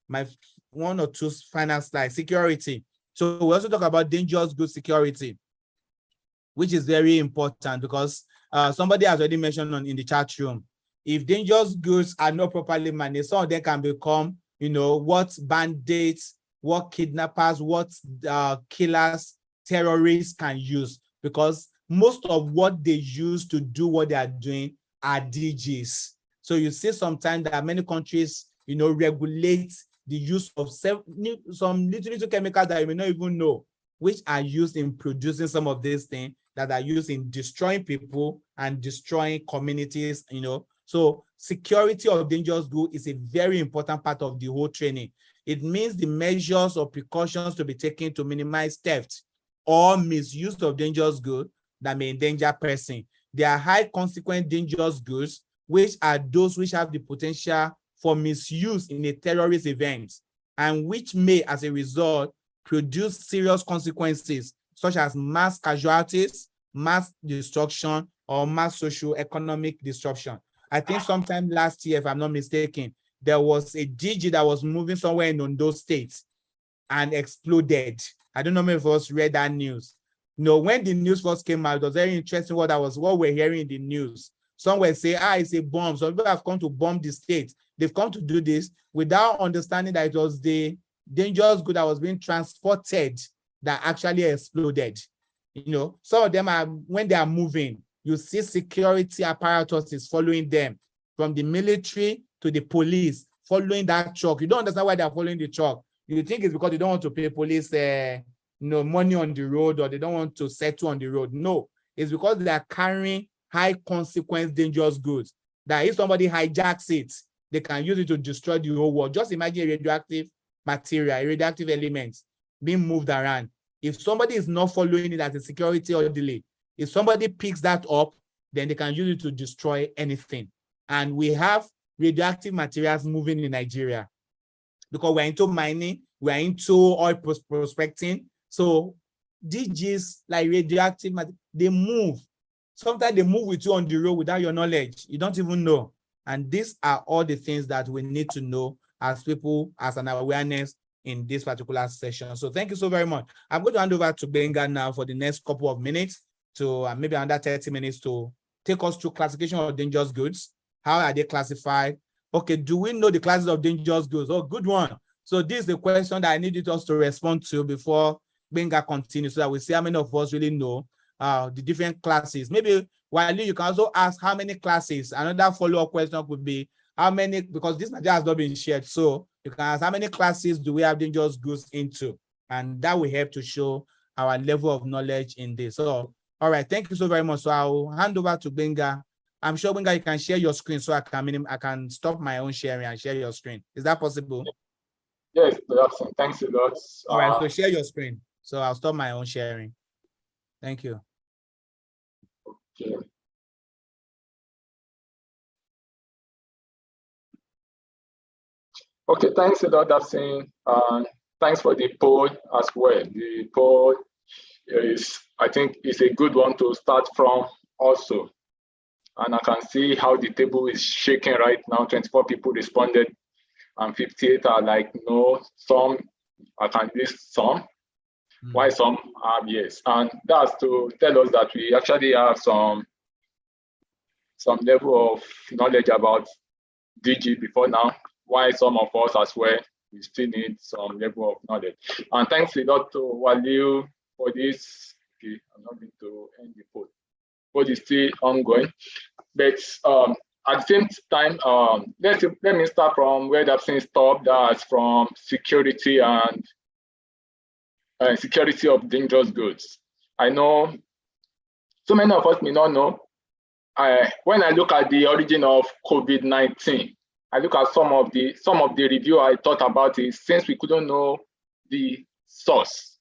My one or two final slides, security. So we also talk about dangerous goods security, which is very important because somebody has already mentioned in the chat room, if dangerous goods are not properly managed, some of them can become, what bandits, what kidnappers, what killers, terrorists can use, because most of what they use to do what they are doing are DGs. So you see sometimes that many countries, regulate the use of some little chemicals that you may not even know, which are used in producing some of these things that are used in destroying people and destroying communities, So security of dangerous goods is a very important part of the whole training. It means the measures or precautions to be taken to minimize theft or misuse of dangerous goods that may endanger person. There are high consequence dangerous goods, which are those which have the potential for misuse in a terrorist event, and which may, as a result, produce serious consequences, such as mass casualties, mass destruction, or mass socio-economic disruption. I think sometime last year, if I'm not mistaken, there was a DG that was moving somewhere in Ondo State and exploded. I don't know if you guys read that news. When the news first came out, it was very interesting what we're hearing in the news. Some were saying, it's a bomb. Some people have come to bomb the state. They've come to do this without understanding that it was the dangerous good that was being transported that actually exploded. Some of them are, when they are moving, you see security apparatus is following them, from the military to the police, following that truck. You don't understand why they're following the truck. You think it's because they don't want to pay police money on the road, or they don't want to settle on the road. No, it's because they are carrying high consequence dangerous goods that if somebody hijacks it, they can use it to destroy the whole world. Just imagine a radioactive material, a radioactive element being moved around. If somebody is not following it as a security or delay, if somebody picks that up, then they can use it to destroy anything. And we have radioactive materials moving in Nigeria because we're into mining, we're into oil prospecting. So DGs like radioactive, they move. Sometimes they move with you on the road without your knowledge. You don't even know. And these are all the things that we need to know as people, as an awareness in this particular session. So thank you so very much. I'm going to hand over to Benga now for the next couple of minutes to maybe under 30 minutes to take us through classification of dangerous goods. How are they classified? Okay, do we know the classes of dangerous goods? Oh, good one. So this is the question that I need you to respond to before Benga continues, so that we see how many of us really know the different classes. Maybe Wally, you can also ask how many classes. Another follow-up question could be how many, because this material has not been shared. So you can ask how many classes do we have dangerous goods into? And that will help to show our level of knowledge in this. So, all right, thank you so very much. So I'll hand over to Benga. I'm sure, Benga, you can share your screen so I can stop my own sharing and share your screen. Is that possible? Yes, thanks a lot. All right, so share your screen. So I'll stop my own sharing. Thank you. Okay. Okay, thanks a lot, Dapsin. Thanks for the poll as well. The poll is, I think, is a good one to start from also. And I can see how the table is shaking right now. 24 people responded and 58 are like no. Some, I can list some. Why some are yes. And that's to tell us that we actually have some level of knowledge about DG before now. Why some of us as well, we still need some level of knowledge. And thanks a lot to Waliu for this. Okay, I'm not going to end the poll. But it's still ongoing. But at the same time, let me start from where Dapsin stopped. That's from security and security of dangerous goods. I know so many of us may not know. When I look at the origin of COVID-19, I look at some of the review I thought about it. Since we couldn't know the source,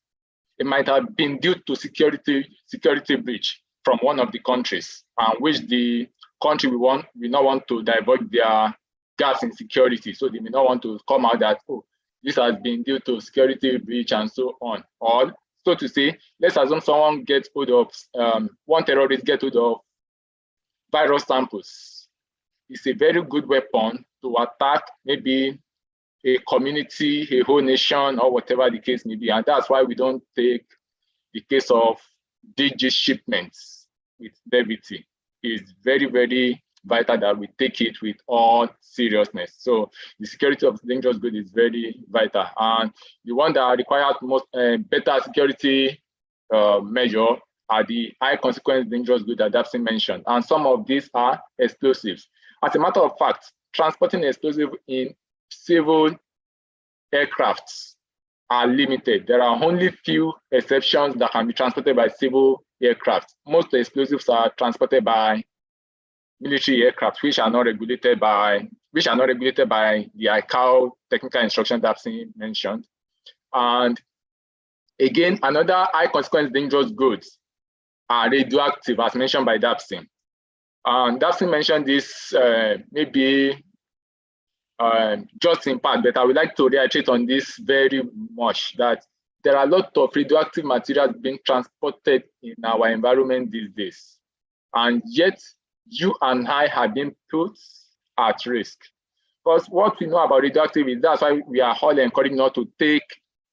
it might have been due to security breach from one of the countries, which the country we not want to divert their gas insecurity. So they may not want to come out that, oh, this has been due to security breach and so on. Or so to say, let's assume someone gets hold of, one terrorist gets hold of virus samples. It's a very good weapon to attack maybe a community, a whole nation, or whatever the case may be. And that's why we don't take the case of DG shipments with levity. It's very, very vital that we take it with all seriousness. So the security of dangerous goods is very vital. And the one that requires most better security measure are the high consequence dangerous goods that Dapsin mentioned. And some of these are explosives. As a matter of fact, transporting explosive in civil aircrafts are limited. There are only few exceptions that can be transported by civil aircraft. Most explosives are transported by military aircraft, which are not regulated by the ICAO technical instruction that Dapsin mentioned. And again, another high consequence dangerous goods are radioactive, as mentioned by Dapsin. And Dapsin mentioned this maybe just in part, but I would like to reiterate on this very much, that there are a lot of radioactive materials being transported in our environment these days. And yet, you and I have been put at risk. Because what we know about radioactivity, that's why we are all encouraged not to take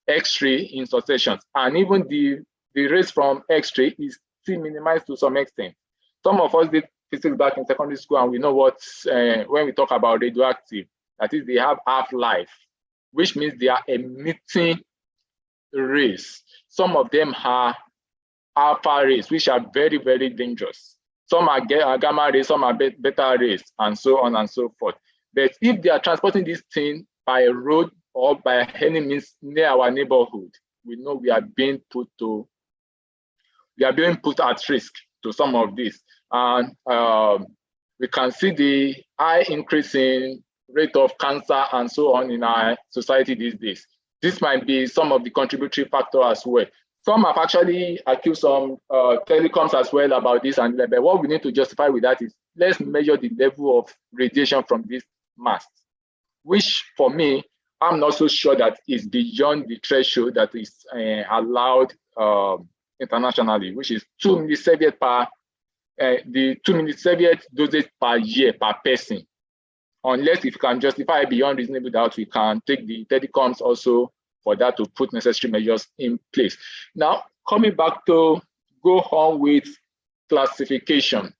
X-ray in succession. And even the rays from X-ray is still minimized to some extent. Some of us did physics back in secondary school, and we know what, when we talk about radioactive, that is, they have half-life, which means they are emitting rays. Some of them are alpha rays, which are very, very dangerous. Some are gamma rays, some are beta rays, and so on and so forth. But if they are transporting this thing by road or by any means near our neighborhood, we know we are being put at risk to some of this. And we can see the high increase in rate of cancer and so on in our society these days. This might be some of the contributory factor as well. Some have actually accused some telecoms as well about this, and but what we need to justify with that is let's measure the level of radiation from these masts, which for me, I'm not so sure that is beyond the threshold that is allowed internationally, which is 2 millisieverts per the 2 millisieverts dosage per year per person. Unless if you can justify beyond reasonable doubt, we can take the telecoms also for that to put necessary measures in place. Now, coming back to go on with classification.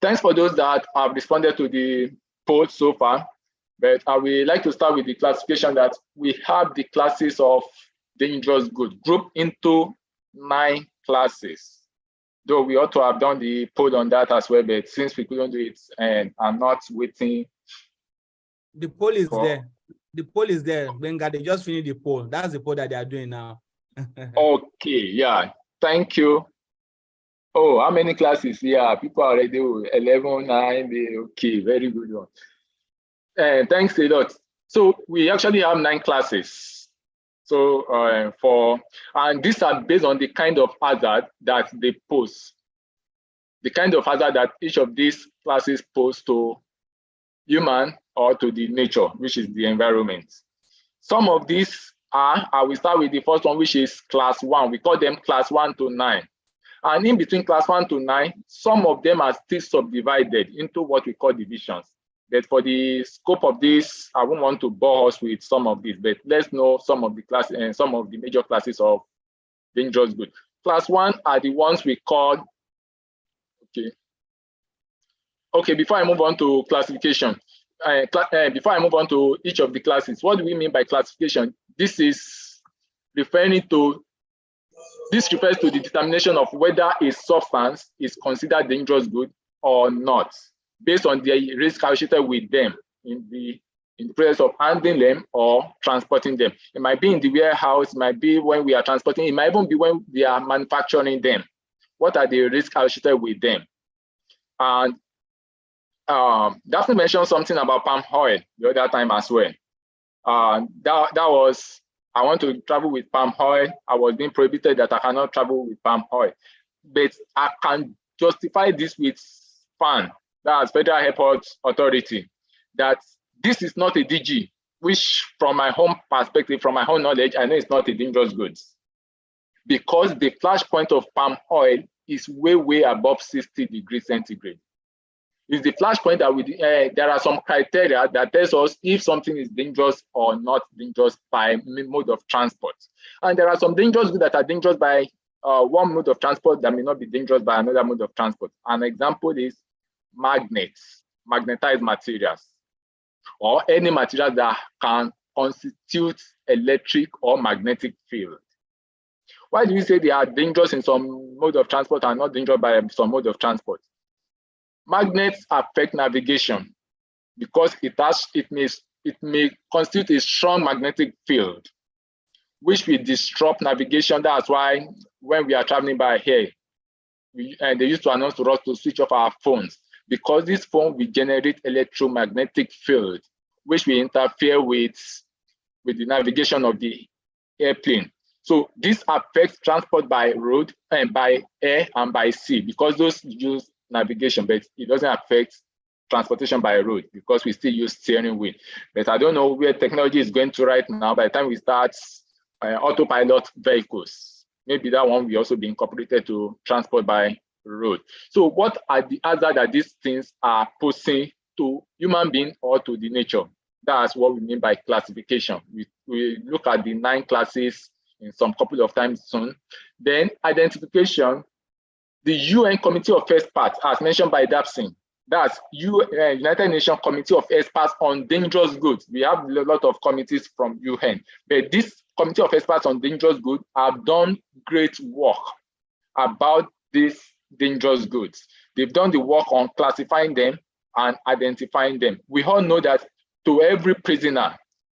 Thanks for those that have responded to the poll so far, but I would like to start with the classification that we have the classes of dangerous goods grouped into 9 classes. Though we ought to have done the poll on that as well, but since we couldn't do it and I'm not waiting. The poll is there. The poll is there. Benga, they just finished the poll. That's the poll that they are doing now. Okay, yeah. Thank you. Oh, how many classes? Yeah, people are already 11, 9. Okay, very good one. Thanks a lot. So we actually have 9 classes. So and these are based on the kind of hazard that they pose. The kind of hazard that each of these classes pose to human or to the nature, which is the environment. Some of these are, I will start with the first one, which is class 1. We call them class 1 to 9. And in between class 1 to 9, some of them are still subdivided into what we call divisions. But for the scope of this, I won't want to bore us with some of these, but let's know some of the classes and some of the major classes of dangerous goods. Class 1 are the ones we call, okay, before I move on to classification, before I move on to each of the classes, what do we mean by classification? This refers to the determination of whether a substance is considered dangerous good or not, based on the risk associated with them in the process of handling them or transporting them. It might be in the warehouse, it might be when we are transporting, it might even be when we are manufacturing them. What are the risks associated with them? And Daphne mentioned something about palm oil the other time as well. That was, I want to travel with palm oil. I was being prohibited that I cannot travel with palm oil. But I can justify this with FAN, that's Federal Airport Authority, that this is not a DG, which from my home perspective, from my own knowledge, I know it's not a dangerous goods. Because the flash point of palm oil is way, way above 60 degrees centigrade. It's the flash point that there are some criteria that tells us if something is dangerous or not dangerous by mode of transport. And there are some dangerous goods that are dangerous by one mode of transport that may not be dangerous by another mode of transport. An example is magnets, magnetized materials, or any material that can constitute electric or magnetic field. Why do you say they are dangerous in some mode of transport and not dangerous by some mode of transport? Magnets affect navigation because it may constitute a strong magnetic field, which will disrupt navigation. That's why when we are traveling by air, they used to announce to us to switch off our phones, because this phone will generate electromagnetic field, which will interfere with the navigation of the airplane. So this affects transport by road and by air and by sea, because those use navigation, but it doesn't affect transportation by road because we still use steering wheel. But I don't know where technology is going to right now. By the time we start autopilot vehicles, maybe that one will also be incorporated to transport by road. So what are the hazards that these things are posing to human being or to the nature? That's what we mean by classification. We look at the 9 classes in some couple of times soon. Then identification. The UN Committee of Experts, as mentioned by Dapsin, that's United Nations Committee of Experts on Dangerous Goods. We have a lot of committees from UN, but this Committee of Experts on Dangerous Goods have done great work about these dangerous goods. They've done the work on classifying them and identifying them. We all know that to every prisoner,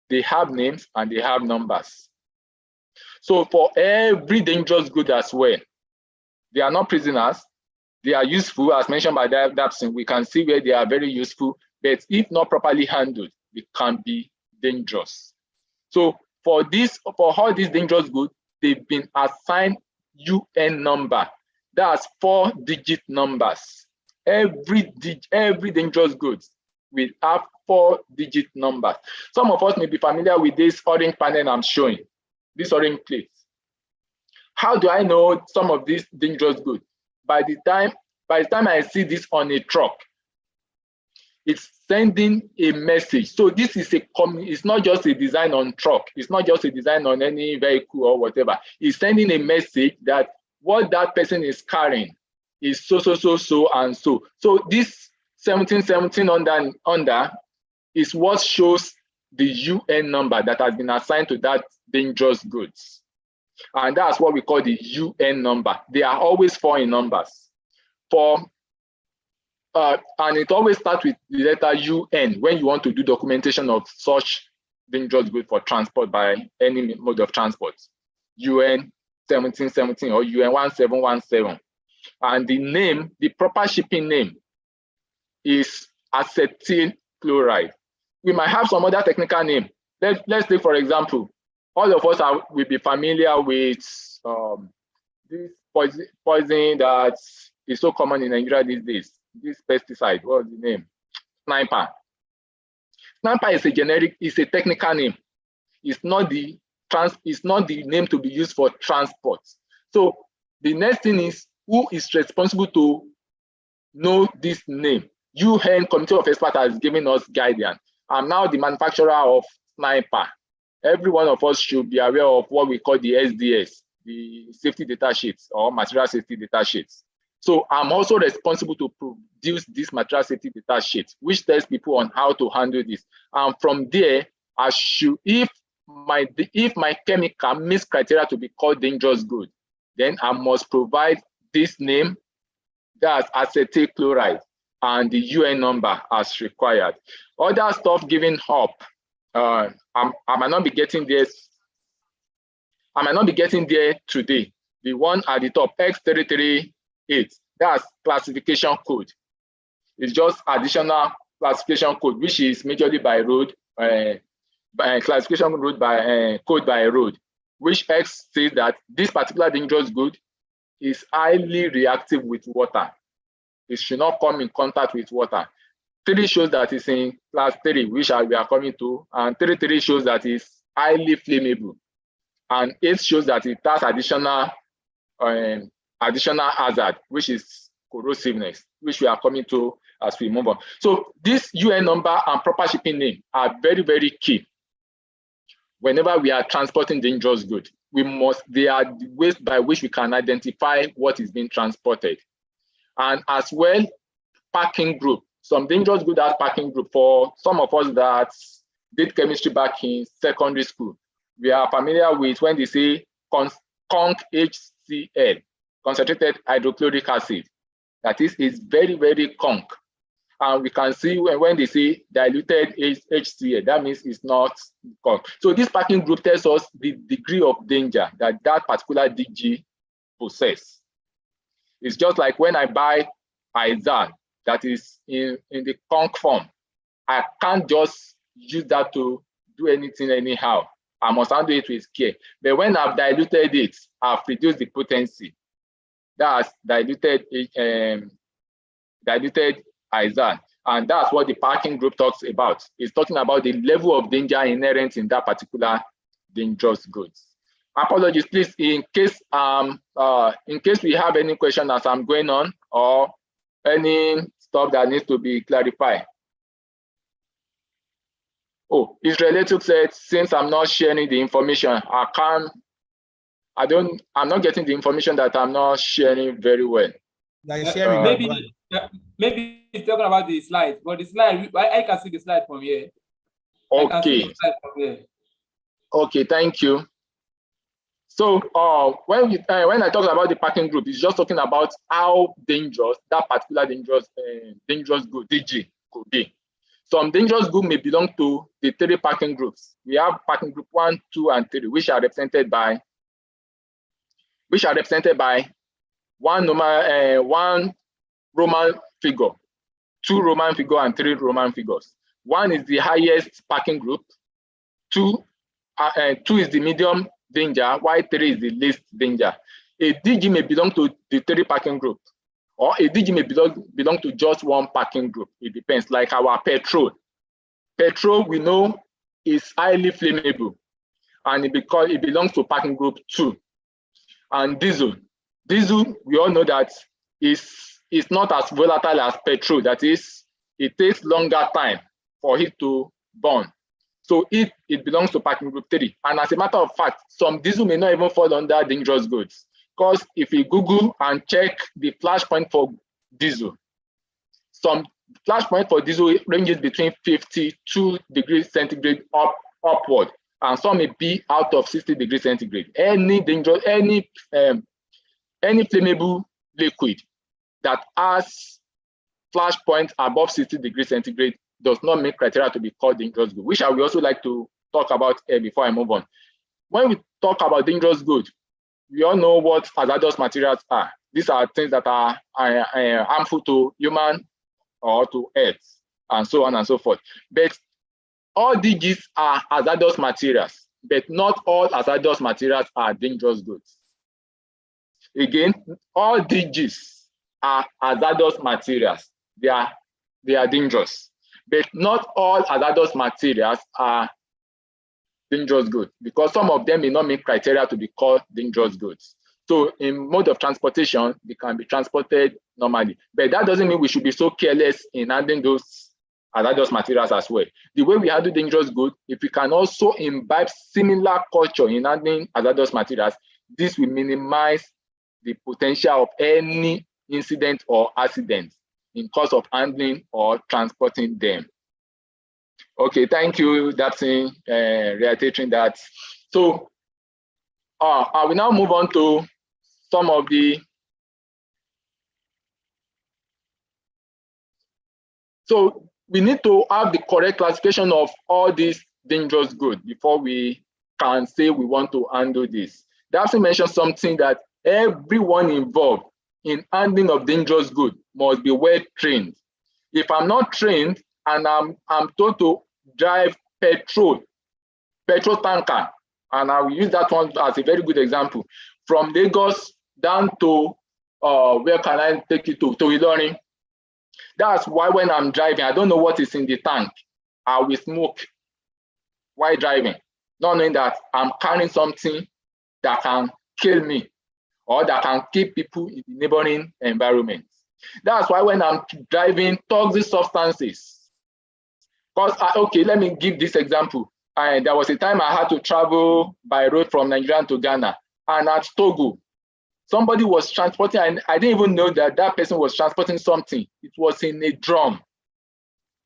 they have names and they have numbers. So for every dangerous good as well, they are not prisoners. They are useful, as mentioned by Dabson. We can see where they are very useful, but if not properly handled, they can be dangerous. So for all these dangerous goods, they've been assigned UN number. That's 4-digit numbers. Every dangerous goods will have 4-digit numbers. Some of us may be familiar with this orange panel I'm showing, this orange plate. How do I know some of these dangerous goods? By the time I see this on a truck, it's sending a message. So this is it's not just a design on truck. It's not just a design on any vehicle or whatever. It's sending a message that what that person is carrying is so, and so. So this 1717 under is what shows the UN number that has been assigned to that dangerous goods. And that's what we call the UN number. They are always 4 in numbers. And it always starts with the letter UN when you want to do documentation of such dangerous goods for transport by any mode of transport. UN 1717 or UN 1717. And the name, the proper shipping name is acetyl chloride. We might have some other technical name. Let's take, for example, all of us will be familiar with this poison that is so common in Nigeria these days. This pesticide, what's the name? Sniper. Sniper is a generic, is a technical name. It's not the name to be used for transport. So the next thing is, who is responsible to know this name? UN Committee of Experts has given us guidance. I'm now the manufacturer of Sniper. Every one of us should be aware of what we call the SDS, the safety data sheets or material safety data sheets. So I'm also responsible to produce this material safety data sheet, which tells people on how to handle this. And from there, if my chemical meets criteria to be called dangerous good, then I must provide this name, that's acetyl chloride, and the UN number as required. Other stuff given up, I might not be getting this. I might not be getting there today. The one at the top, X338, that's classification code. It's just additional classification code, which is majorly by road, classification code by road, which X says that this particular dangerous good is highly reactive with water. It should not come in contact with water. 3 shows that it's in class 3, which we are coming to, and 33 shows that it's highly flammable. And 8 shows that it has additional hazard, which is corrosiveness, which we are coming to as we move on. So this UN number and proper shipping name are very, very key. Whenever we are transporting dangerous goods, they are the ways by which we can identify what is being transported. And as well, packing group. Some dangerous goods have packing group. For some of us that did chemistry back in secondary school, we are familiar with when they say conc HCl, concentrated hydrochloric acid. That is very, very conc. And we can see when they say diluted HCl, that means it's not conc. So this packing group tells us the degree of danger that particular DG possesses. It's just like when I buy Izal that is in the conc form, I can't just use that to do anything anyhow. I must handle it with care. But when I've diluted it, I've reduced the potency. That's diluted Izal. And that's what the packing group talks about. It's talking about the level of danger inherent in that particular dangerous goods. Apologies, please, in case we have any question as I'm going on or any stuff that needs to be clarified. Oh, Israelitic said, since I'm not sharing the information, I'm not getting the information that I'm not sharing very well. Maybe he's talking about the slide, but the slide, I can see the slide from here. Okay. Okay, thank you. So when I talk about the packing group, it's just talking about how dangerous that particular dangerous good DG could be. Some dangerous goods may belong to the 3 packing groups. We have packing group 1, 2, and 3, which are represented by one Roman figure, 2 Roman figure, and 3 Roman figures. 1 is the highest packing group, 2 is the medium danger, while 3 is the least danger. A DG may belong to the 3 packing group, or a DG may belong to just 1 packing group. It depends, like our petrol. Petrol, we know, is highly flammable, and it belongs to packing group 2. And diesel, we all know that is not as volatile as petrol. That is, it takes longer time for it to burn. So it belongs to packing group 3. And as a matter of fact, some diesel may not even fall under dangerous goods, because if you Google and check the flash point for diesel, some flash point for diesel ranges between 52 degrees centigrade upward, and some may be out of 60 degrees centigrade. Any flammable liquid that has flash point above 60 degrees centigrade does not meet criteria to be called dangerous good, which I would also like to talk about before I move on. When we talk about dangerous good, we all know what hazardous materials are. These are things that are harmful to human or to earth, and so on and so forth. But all DGs are hazardous materials, but not all hazardous materials are dangerous goods. Again, all DGs are hazardous materials. They are dangerous, but not all hazardous materials are dangerous goods, because some of them may not meet criteria to be called dangerous goods. So in mode of transportation, they can be transported normally, but that doesn't mean we should be so careless in handling those hazardous materials as well. The way we handle dangerous goods, if we can also imbibe similar culture in handling hazardous materials, this will minimize the potential of any incident or accident in course of handling or transporting them. Okay, thank you, that's reiterating that. So I will now move on to some of the, so we need to have the correct classification of all these dangerous goods before we can say we want to handle this. Daphne mentioned something that everyone involved in handling of dangerous goods must be well trained. If I'm not trained and I'm told to drive petrol tanker, and I will use that one as a very good example, from Lagos down to where can I take it to Ilorin. That's why when I'm driving, I don't know what is in the tank. I will smoke while driving, not knowing that I'm carrying something that can kill me or that can kill people in the neighboring environment. That's why when I'm driving toxic substances, because okay, let me give this example. There was a time I had to travel by road from Nigeria to Ghana, and at Togo, somebody was transporting, and I didn't even know that that person was transporting something. It was in a drum,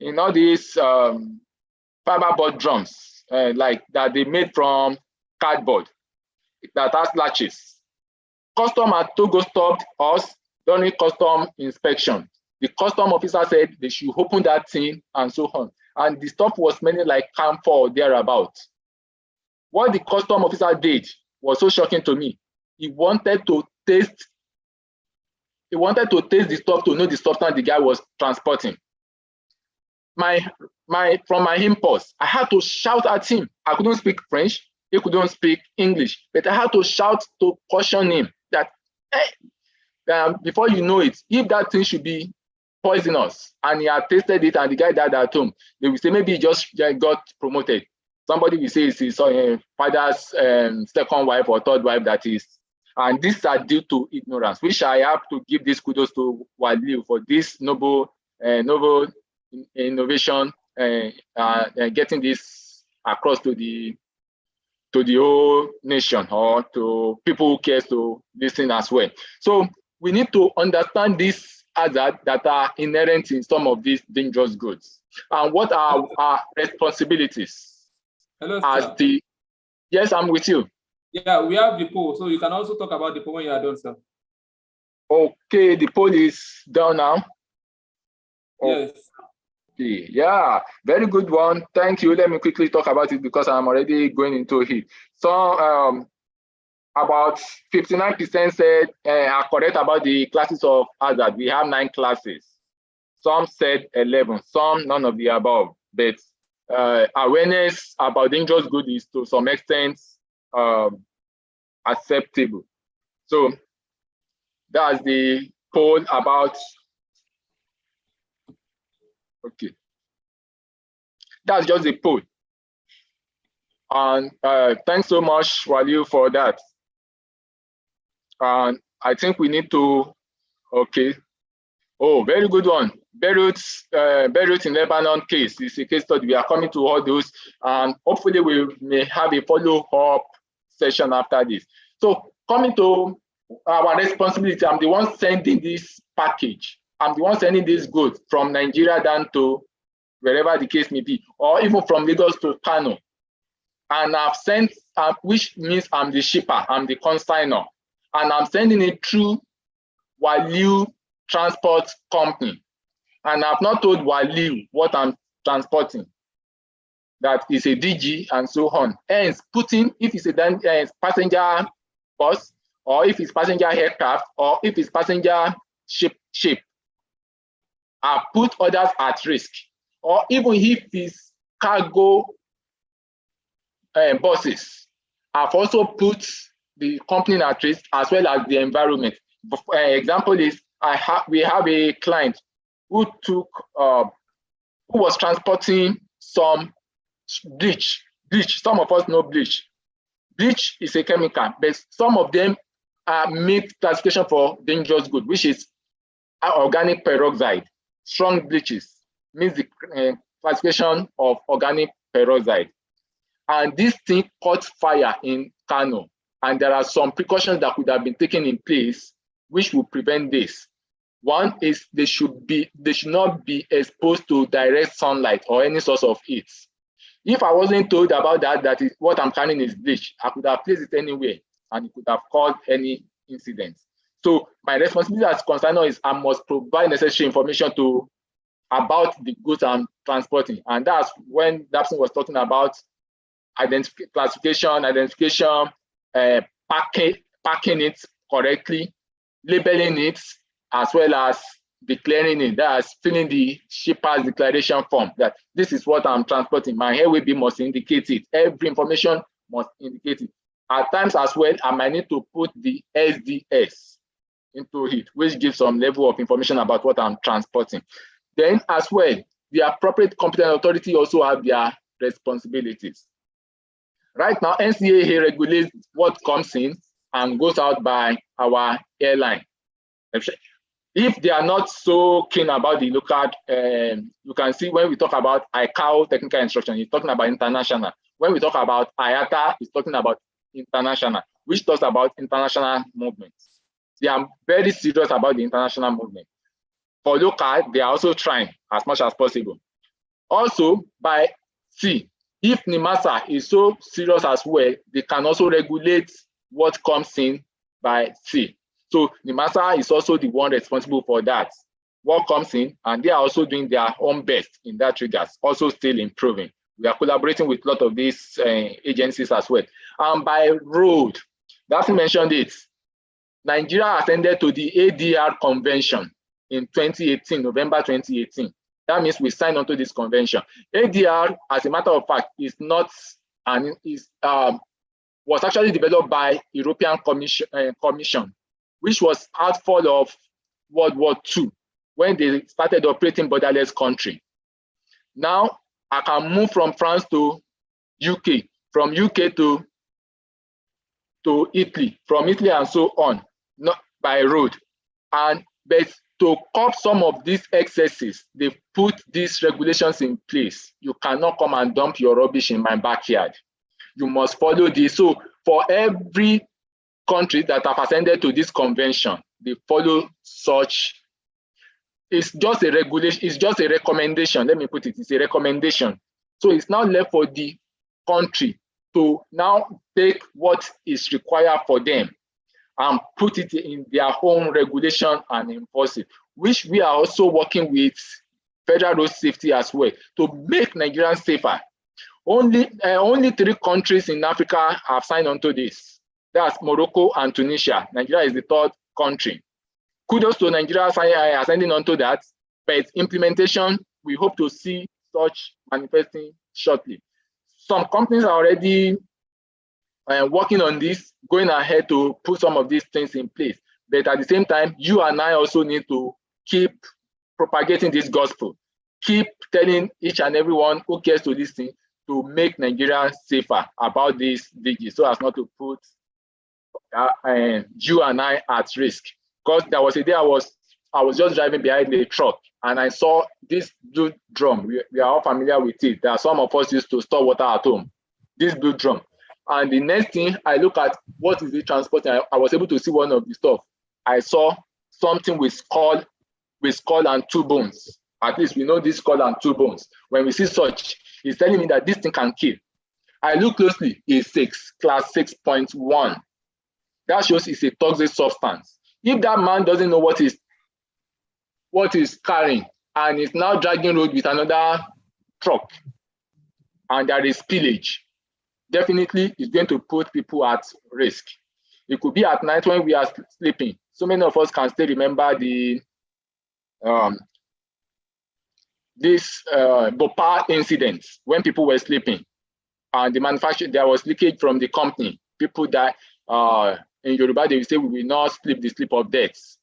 in all these fiberboard drums, like that they made from cardboard that has latches. Custom at Togo stopped us during custom inspection. The custom officer said they should open that thing and so on. And the stuff was mainly like camphor or thereabout. What the custom officer did was so shocking to me. He wanted to taste the stuff to know the substance the guy was transporting. From my impulse, I had to shout at him. I couldn't speak French, he couldn't speak English, but I had to shout to caution him that, hey, before you know it, if that thing should be poisonous and he had tasted it and the guy died at home, they will say maybe he just got promoted. Somebody will say it's his father's second wife or third wife that is. And these are due to ignorance, which I have to give this kudos to Waliu for this noble innovation, getting this across to the whole nation or to people who care to listen as well. So we need to understand these hazards that are inherent in some of these dangerous goods and what are our responsibilities. Hello, as sir. Yes, I'm with you. Yeah, we have the poll, so you can also talk about the poll when you are done, sir. Okay, the poll is down now. Yes. Okay, yeah, very good one. Thank you. Let me quickly talk about it because I'm already going into it. So about 59% said are correct about the classes of hazard. We have 9 classes. Some said 11, some none of the above. But awareness about dangerous goods is to some extent acceptable. So that's the poll about. Okay, that's just the poll. And thanks so much, Waliu, for that. And I think we need to, okay. Oh, very good one. Beirut in Lebanon case is a case study. We are coming to all those, and hopefully we may have a follow-up session after this. So coming to our responsibility, I'm the one sending this package. I'm the one sending this goods from Nigeria down to wherever the case may be, or even from Lagos to Kano. And I've sent, which means I'm the shipper, I'm the consignor, and I'm sending it through Waliu Transport Company. And I've not told Waliu what I'm transporting, that is a DG and so on. Hence, putting, if it's a passenger bus, or if it's passenger aircraft, or if it's passenger ship, I put others at risk. Or even if it's cargo buses, I've also put the company at risk as well as the environment. Example is, we have a client who took, who was transporting some bleach. Some of us know bleach. Bleach is a chemical, but some of them make classification for dangerous good, which is organic peroxide. Strong bleaches means the classification of organic peroxide. And this thing caught fire in Kano. And there are some precautions that could have been taken in place which will prevent this. One is they should not be exposed to direct sunlight or any source of heat. If I wasn't told about that is what I'm carrying is bleach, I could have placed it anywhere and it could have caused any incident. So my responsibility as consignor is I must provide necessary information about the goods I'm transporting. And that's when Dapson was talking about classification, identification, packing it correctly, labeling it, as well as declaring it. That's filling the shipper's declaration form that this is what I'm transporting. My airway must indicate it. Every information must indicate it. At times as well, I might need to put the SDS into it, which gives some level of information about what I'm transporting. Then as well, the appropriate competent authority also have their responsibilities. Right now, NCAA regulates what comes in and goes out by our airline. If they are not so keen about the local, you can see when we talk about ICAO technical instruction, he's talking about international. When we talk about IATA, he's talking about international, which talks about international movements. They are very serious about the international movement. For local, they are also trying as much as possible. Also, by sea, if NIMASA is so serious as well, they can also regulate what comes in by sea. So NIMASA is also the one responsible for that, what comes in, and they are also doing their own best in that regard, also still improving. We are collaborating with a lot of these agencies as well. And by road, that's mentioned it. Nigeria ascended to the ADR convention in 2018, November 2018. That means we signed onto this convention. ADR, as a matter of fact, is not and was actually developed by European Commission, which was outfall of World War II when they started operating borderless country. Now I can move from France to UK, from UK to Italy, from Italy and so on, not by road. And but to curb some of these excesses, they put these regulations in place. You cannot come and dump your rubbish in my backyard. You must follow this. So for every country that have ascended to this convention, they follow such. It's just a regulation, it's just a recommendation. Let me put it, it's a recommendation. So it's now left for the country to now take what is required for them and put it in their own regulation and enforce it, which we are also working with federal road safety as well, to make Nigerians safer. Only 3 countries in Africa have signed on to this. That's Morocco and Tunisia. Nigeria is the 3rd country. Kudos to Nigeria ascending onto that, but implementation, we hope to see such manifesting shortly. Some companies are already working on this, going ahead to put some of these things in place. But at the same time, you and I also need to keep propagating this gospel, keep telling each and everyone who cares to this thing to make Nigeria safer about this DG, so as not to put you and I at risk. Because there was a day I was just driving behind a truck and I saw this blue drum. We are all familiar with it. There are some of us used to store water at home. This blue drum. And the next thing I look at, what is it transporting? I was able to see one of the stuff. I saw something with skull and 2 bones. At least we know this skull and 2 bones. When we see such, it's telling me that this thing can kill. I look closely, it's 6, class 6.1. That shows it's a toxic substance. If that man doesn't know what is carrying and is now dragging road with another truck and there is spillage, definitely it's going to put people at risk. It could be at night when we are sleeping. So many of us can still remember the Bhopal incident when people were sleeping and the manufacturer, there was leakage from the company. People died. In Yoruba, they will say, we will not sleep the sleep of death.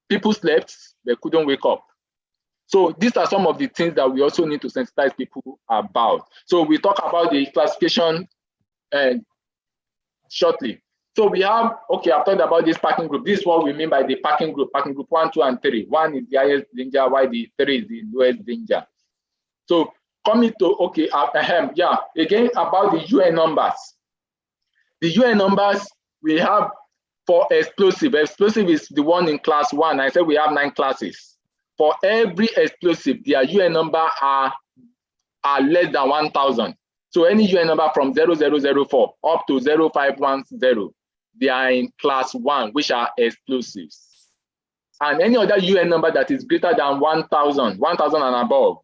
People slept, they couldn't wake up. So these are some of the things that we also need to sensitize people about. So we talk about the classification shortly. So we have, okay, I've talked about this packing group. This is what we mean by the packing group 1, 2, and 3. 1 is the highest danger, while the 3 is the lowest danger. So coming to, okay, again about the UN numbers. The UN numbers, we have for explosive. Explosive is the one in class 1. I said we have 9 classes. For every explosive, their UN number are less than 1,000. So any UN number from 0004 up to 0510, they are in class 1, which are explosives. And any other UN number that is greater than 1,000 and above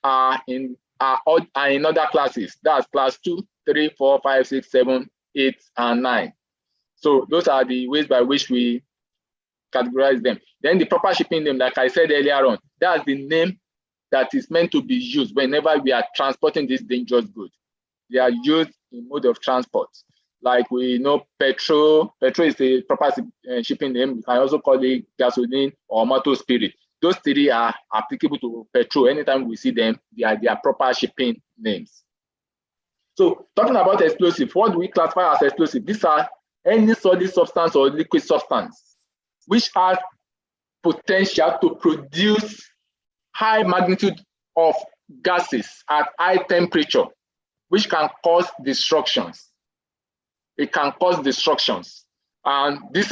are in other classes. That's class 2, 3, 4, 5, 6, 7, 8, and 9. So those are the ways by which we categorize them. Then the proper shipping name, like I said earlier on, that's the name that is meant to be used whenever we are transporting this dangerous good. They are used in mode of transport. Like we know petrol is a proper shipping name. We can also call it gasoline or motor spirit. Those 3 are applicable to petrol. Anytime we see them, they are their proper shipping names. So talking about explosive, what do we classify as explosive? These are any solid substance or liquid substance which has potential to produce high magnitude of gases at high temperature, which can cause destructions. It can cause destructions. And these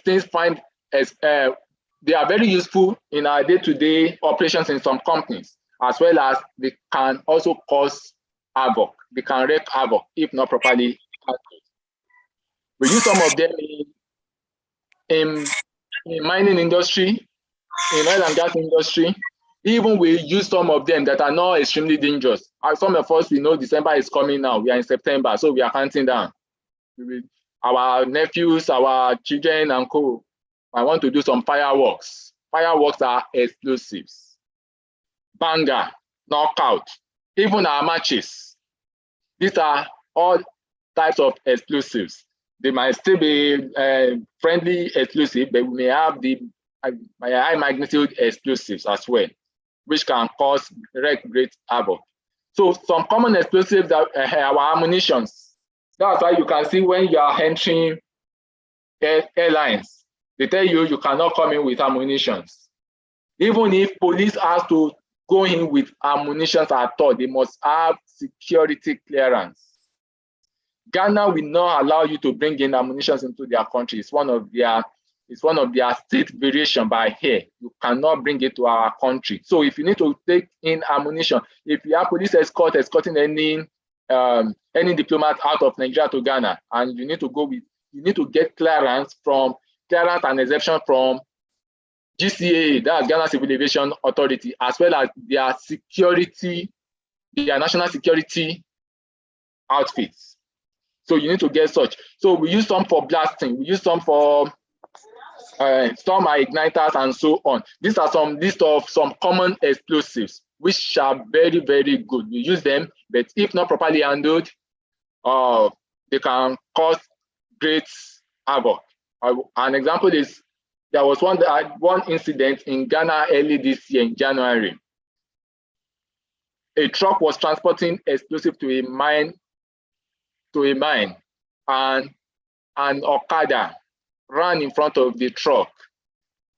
things find as they are very useful in our day-to-day operations in some companies, as well as they can also cause havoc. They can wreak havoc if not properly handled. We use some of them in mining industry, in oil and gas industry. Even we use some of them that are not extremely dangerous. Some of us, we know December is coming now. We are in September, so we are counting down. Our nephews, our children and co, I want to do some fireworks. Fireworks are explosives. Banger, knockout, even our matches. These are all types of explosives. They might still be friendly explosive, but we may have the high magnitude explosives as well, which can cause great havoc. So some common explosives are our ammunitions. That's why you can see when you are entering airlines, they tell you cannot come in with ammunitions. Even if police have to go in with ammunitions at all, they must have security clearance. Ghana will not allow you to bring in ammunition into their country. It's one of their state variation by air. You cannot bring it to our country. So if you need to take in ammunition, if you have police escorting any diplomat out of Nigeria to Ghana, and you need to get clearance and exemption from GCA, that's Ghana Civil Aviation Authority, as well as their security, their national security outfits. So you need to get such. So we use some for blasting, we use some for some are igniters and so on. These are some list of some common explosives which are very, very good. We use them, but if not properly handled, they can cause great havoc. An example is there was one incident in Ghana early this year in January. A truck was transporting explosive to a mine, and an Okada ran in front of the truck,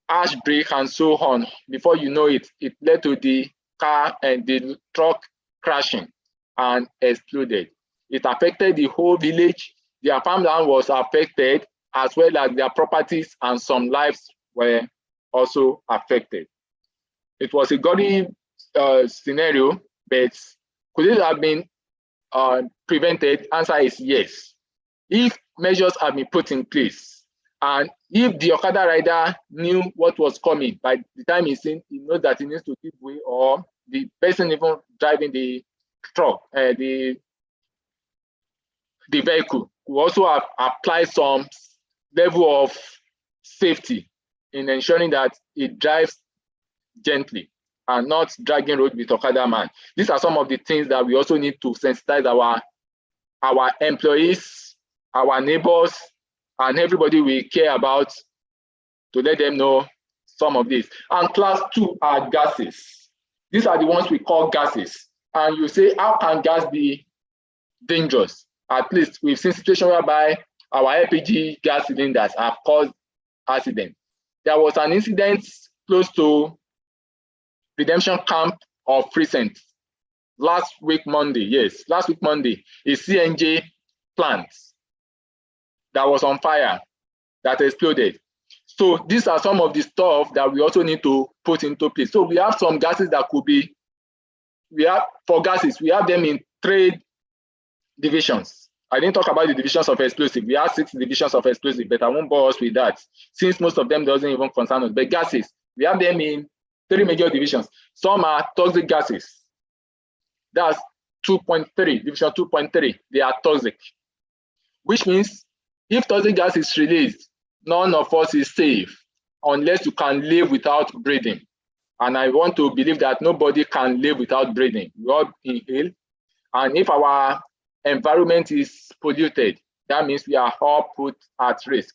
ash brake and so on. Before you know it, it led to the car and the truck crashing and exploded. It affected the whole village. Their farmland was affected, as well as their properties, and some lives were also affected. It was a gaudy scenario, but could it have been prevented? Answer is yes. If measures have been put in place, and if the Okada rider knew what was coming, by the time he knows that he needs to give way, or the person even driving the truck, the vehicle, will also have applied some level of safety in ensuring that it drives gently and not dragging road with Okada man. These are some of the things that we also need to sensitize our employees, our neighbors, and everybody we care about, to let them know some of this. And class 2 are gases. These are the ones we call gases. And you say, how can gas be dangerous? At least we've seen situations whereby our LPG gas cylinders have caused accidents. There was an incident close to Redemption Camp of Crescent last week Monday. Yes, last week Monday, a CNG plant that was on fire, that exploded. So these are some of the stuff that we also need to put into place. So we have some gases that could be, for gases, we have them in 3 divisions. I didn't talk about the divisions of explosive. We have 6 divisions of explosive, but I won't bore us with that, since most of them doesn't even concern us. But gases, we have them in 3 major divisions. Some are toxic gases. That's 2.3, division 2.3. They are toxic, which means if toxic gas is released, none of us is safe unless you can live without breathing. And I want to believe that nobody can live without breathing. We all inhale. And if our environment is polluted, that means we are all put at risk.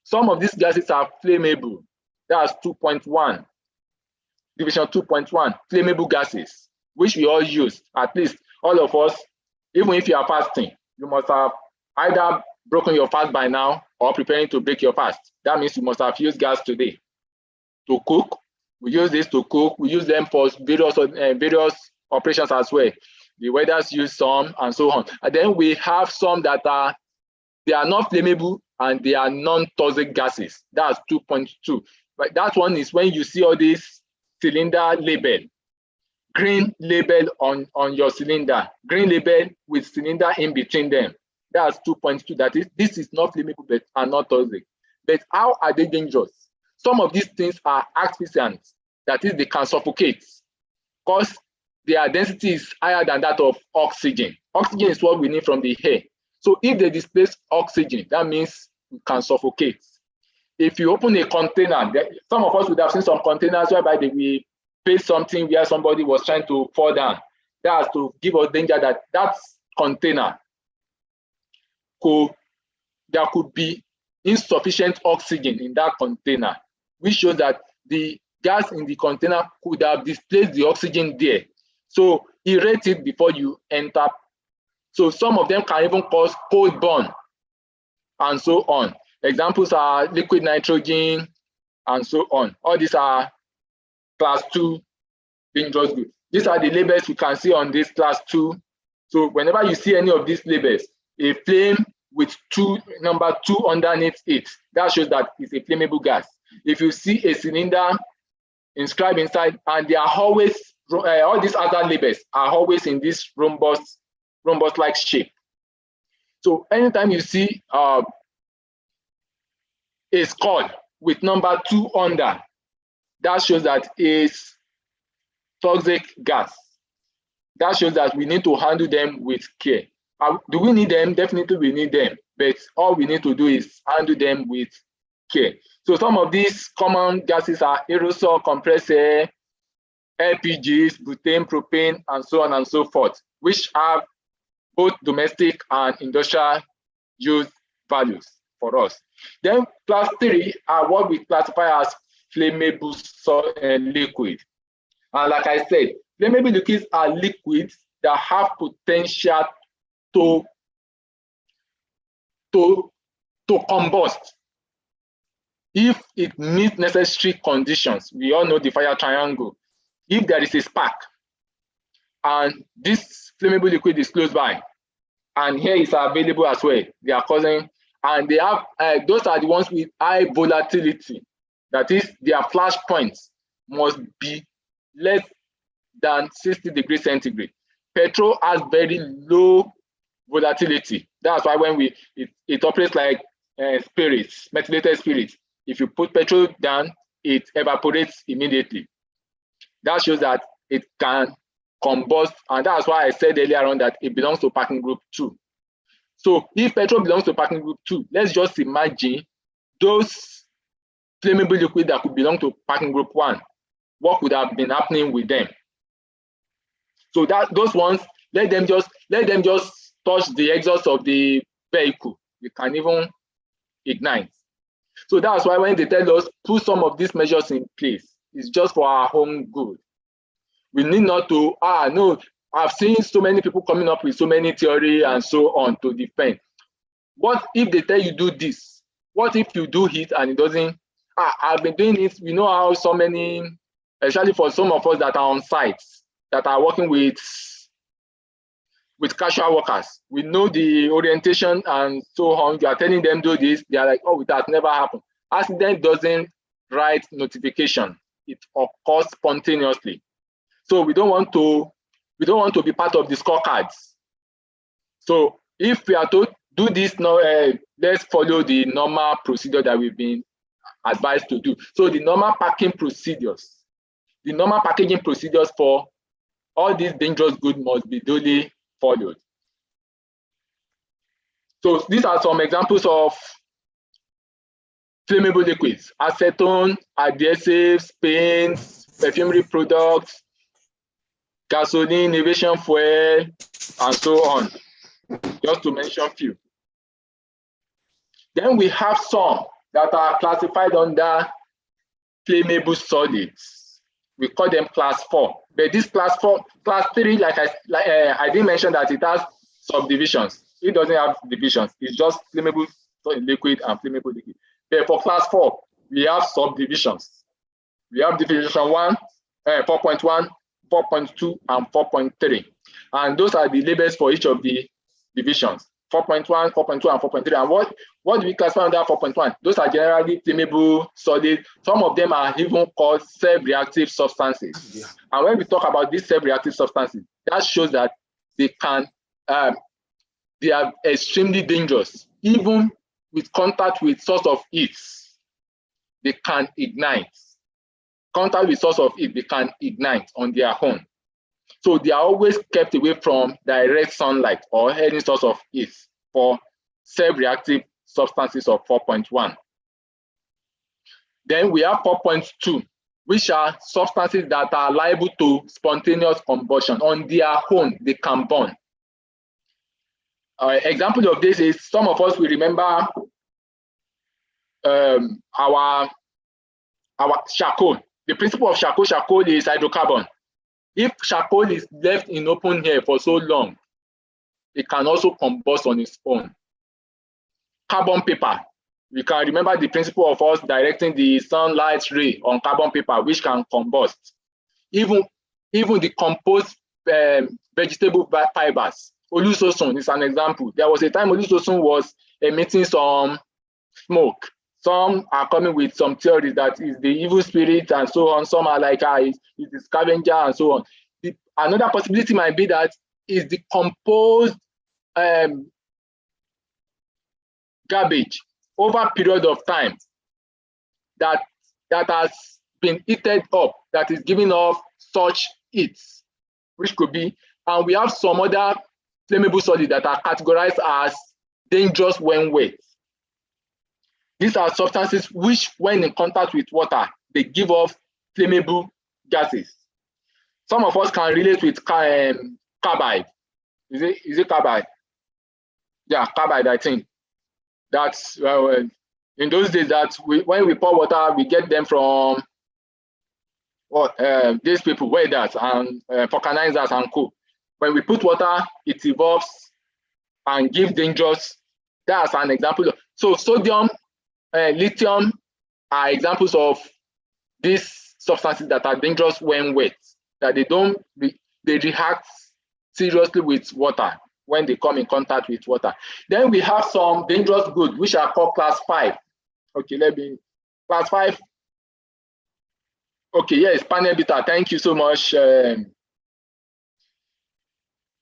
Some of these gases are flammable. That's 2.1, division 2.1, flammable gases, which we all use. At least all of us, even if you are fasting, you must have either broken your fast by now or preparing to break your fast. That means you must have used gas today to cook. We use this to cook. We use them for various operations as well. The welders use some and so on. And then we have some that they are not flammable and they are non-toxic gases. That's 2.2. But that one is when you see all these cylinder label, green label on your cylinder, green label with cylinder in between them. That's 2.2. That is, this is not flammable but are not toxic. But how are they dangerous? Some of these things are asphyxiants. That is, they can suffocate, because their density is higher than that of oxygen. Oxygen is what we need from the air. So if they displace oxygen, that means we can suffocate. If you open a container, some of us would have seen some containers whereby they will place something where somebody was trying to fall down. That's to give us danger that that container there could be insufficient oxygen in that container, which shows that the gas in the container could have displaced the oxygen there. So irrate it before you enter. So some of them can even cause cold burn and so on. Examples are liquid nitrogen and so on. All these are class 2 dangerous goods. These are the labels you can see on this class 2. So whenever you see any of these labels, a flame with number 2 underneath it, that shows that it's a flammable gas. If you see a cylinder inscribed inside, and they are always, all these other labels are always in this rhombus-like shape. So anytime you see a skull with number 2 under, that shows that it's toxic gas. That shows that we need to handle them with care. Do we need them? Definitely we need them, but all we need to do is handle them with care. So some of these common gases are aerosol, compressed air, LPGs, butane, propane, and so on and so forth, which have both domestic and industrial use values for us. Then class 3 are what we classify as flammable liquid. And like I said, flammable liquids are liquids that have potential to combust if it meets necessary conditions. We all know the fire triangle. If there is a spark and this flammable liquid is close by, and here is available as well, they are causing, and they have those are the ones with high volatility. That is, their flash points must be less than 60 degrees centigrade. Petrol has very low volatility. That's why when it operates like spirits, methylated spirits. If you put petrol down, it evaporates immediately. That shows that it can combust, and that's why I said earlier on that it belongs to packing group 2. So if petrol belongs to packing group 2, let's just imagine those flammable liquid that could belong to packing group 1. What could have been happening with them? So that those ones, let them just touch the exhaust of the vehicle. We can even ignite. So that's why when they tell us put some of these measures in place, it's just for our own good. We need not to, no, I've seen so many people coming up with so many theory and so on to defend. What if they tell you do this? What if you do it and it doesn't? I've been doing it. We know how so many, especially for some of us that are on sites, that are working with casual workers. We know the orientation and so on. You are telling them do this, they are like, oh, that never happened. Accident doesn't write notification. It occurs spontaneously. So we don't want to be part of the scorecards. So if we are to do this now, let's follow the normal procedure that we've been advised to do. So the normal packaging procedures for all these dangerous goods must be duly followed. So these are some examples of flammable liquids: acetone, adhesives, paints, perfumery products, gasoline, aviation fuel, and so on, just to mention a few. Then we have some that are classified under flammable solids. We call them class 4. But this class 3, like I didn't mention that it has subdivisions. It doesn't have divisions. It's just flammable liquid and flammable liquid. But for class 4, we have subdivisions. We have division 1, 4.1, 4.2, and 4.3. And those are the labels for each of the divisions: 4.1, 4.2, and 4.3. And what do we classify under 4.1? Those are generally flammable solids. Some of them are even called self-reactive substances. Yeah. And when we talk about these self-reactive substances, that shows that they are extremely dangerous. Even with contact with source of heat, they can ignite. Contact with source of heat, they can ignite on their own. So they are always kept away from direct sunlight or any source of heat for self-reactive substances of 4.1. Then we have 4.2, which are substances that are liable to spontaneous combustion. On their own, they can burn. Example of this is, some of us will remember our charcoal. The principle of charcoal is hydrocarbon. If charcoal is left in open air for so long, it can also combust on its own. Carbon paper. We can remember the principle of us directing the sunlight ray on carbon paper, which can combust. Even the composed vegetable fibers. Olusosun is an example. There was a time Olusosun was emitting some smoke. Some are coming with some theories that is the evil spirit and so on. Some are like, it's the scavenger and so on. Another possibility might be that is the composed garbage over a period of time that has been heated up that is giving off such heat, which could be, and we have some other flammable solids that are categorized as dangerous when wet. These are substances which, when in contact with water, they give off flammable gases. Some of us can relate with carbide. Is it carbide? Yeah, carbide, I think. That's in those days that when we pour water, we get them from these people, welders and vulcanizers and co. When we put water, it evolves and gives dangerous. That's an example. So sodium, lithium are examples of these substances that are dangerous when wet, that they react seriously with water when they come in contact with water. Then we have some dangerous goods, which are called class 5. Okay, class 5. Okay, yes, panel beta, thank you so much.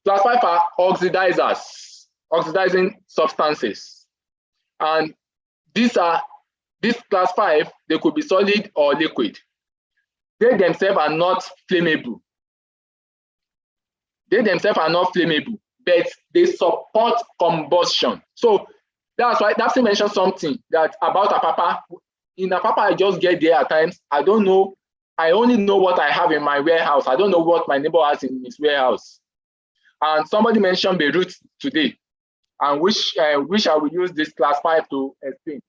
Class 5 are oxidizers, oxidizing substances. And this class 5, they could be solid or liquid. They themselves are not flammable. They themselves are not flammable, but they support combustion. So that's why Dapsy mentioned something that about Apapa. In Apapa, I just get there at times. I don't know. I only know what I have in my warehouse. I don't know what my neighbor has in his warehouse. And somebody mentioned Beirut today, and which I will use this class 5 to explain.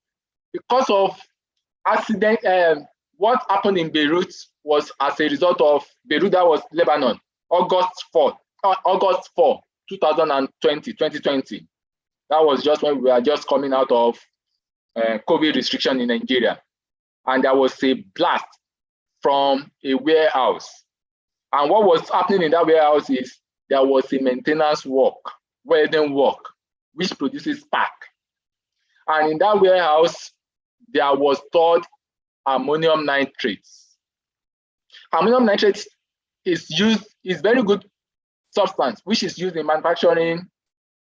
Because of accident, what happened in Beirut was as a result of Beirut, that was Lebanon, August 4, 2020. That was just when we were just coming out of COVID restriction in Nigeria. And there was a blast from a warehouse. And what was happening in that warehouse is there was a maintenance work, welding work, which produces spark. And in that warehouse, there was stored ammonium nitrates. Ammonium nitrates is very good substance, which is used in manufacturing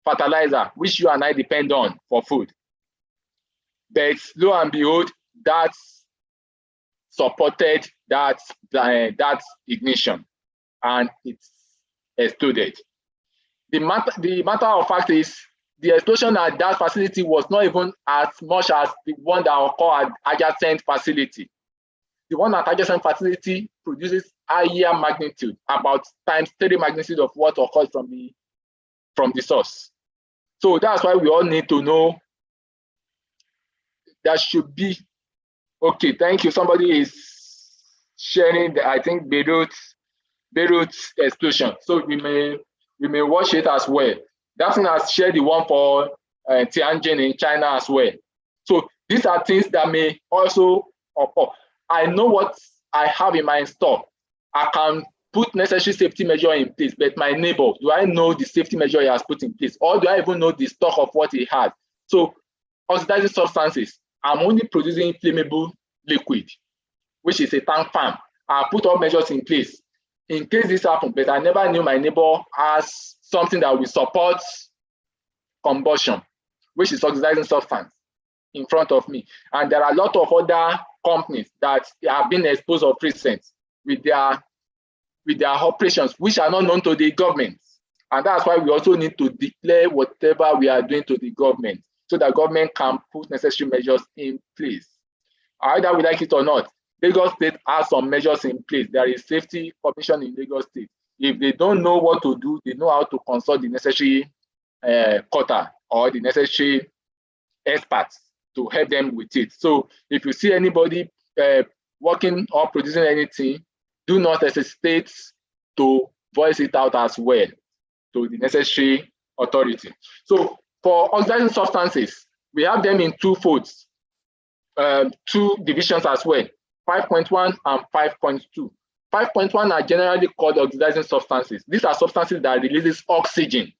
fertilizer, which you and I depend on for food. But lo and behold, that supported that ignition, and it exploded. The matter of fact is, the explosion at that facility was not even as much as the one that occurred at adjacent facility. The one at adjacent facility produces higher magnitude, about ×3 magnitude of what occurs from the source. So that's why we all need to know that should be okay. Thank you. Somebody is sharing I think Beirut explosion. So we may watch it as well. Daphne has shared the one for Tianjin in China as well. So these are things that may also occur. I know what I have in my store. I can put necessary safety measure in place, but my neighbor, do I know the safety measure he has put in place? Or do I even know the stock of what he has? So oxidizing substances, I'm only producing flammable liquid, which is a tank farm. I put all measures in place in case this happens, but I never knew my neighbor has something that will support combustion, which is oxidizing substance, in front of me. And there are a lot of other companies that have been exposed of recent with their operations, which are not known to the government. And that's why we also need to declare whatever we are doing to the government, so that government can put necessary measures in place. Either we like it or not, Lagos State has some measures in place. There is safety commission in Lagos State. If they don't know what to do, they know how to consult the necessary quota or the necessary experts to help them with it. So if you see anybody working or producing anything, do not hesitate to voice it out as well to the necessary authority. So for oxidizing substances, we have them in two folds, two divisions as well, 5.1 and 5.2. 5.1 are generally called oxidizing substances. These are substances that releases oxygen.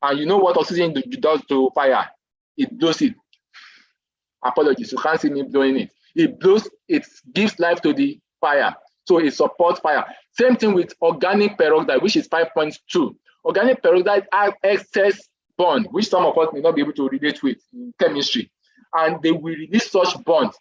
And you know what oxygen does to fire? It blows it. Apologies, you can't see me blowing it. It blows, it gives life to the fire. So it supports fire. Same thing with organic peroxide, which is 5.2. Organic peroxide has excess bond, which some of us may not be able to relate with in chemistry. And they will release such bonds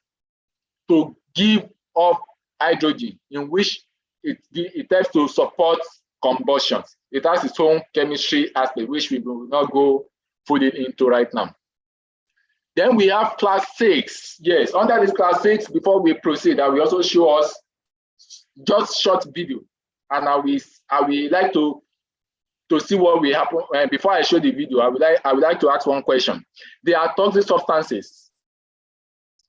to give off hydrogen, in which it helps to support combustion. It has its own chemistry aspect, which we will not go fully into right now. Then we have class 6. Yes, under this class 6, before we proceed, I will also show us just short video. And I will like to see what will happen. Before I show the video, I would like to ask one question. They are toxic substances.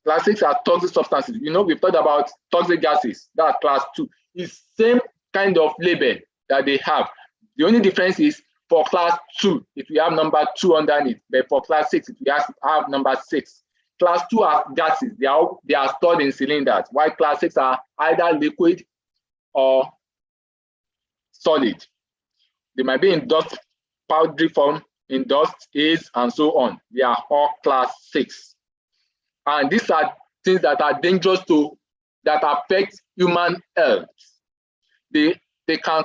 Class 6 are toxic substances. You know, we've talked about toxic gases. That's class 2. It's same kind of label that they have. The only difference is for class 2, it will have number 2 underneath, but for class 6, it will have number 6. Class 2 are gases. They are stored in cylinders, while class 6 are either liquid or solid. They might be in dust, powdery form, in dust, haze, and so on. They are all class 6. And these are things that are dangerous that affect human health. They can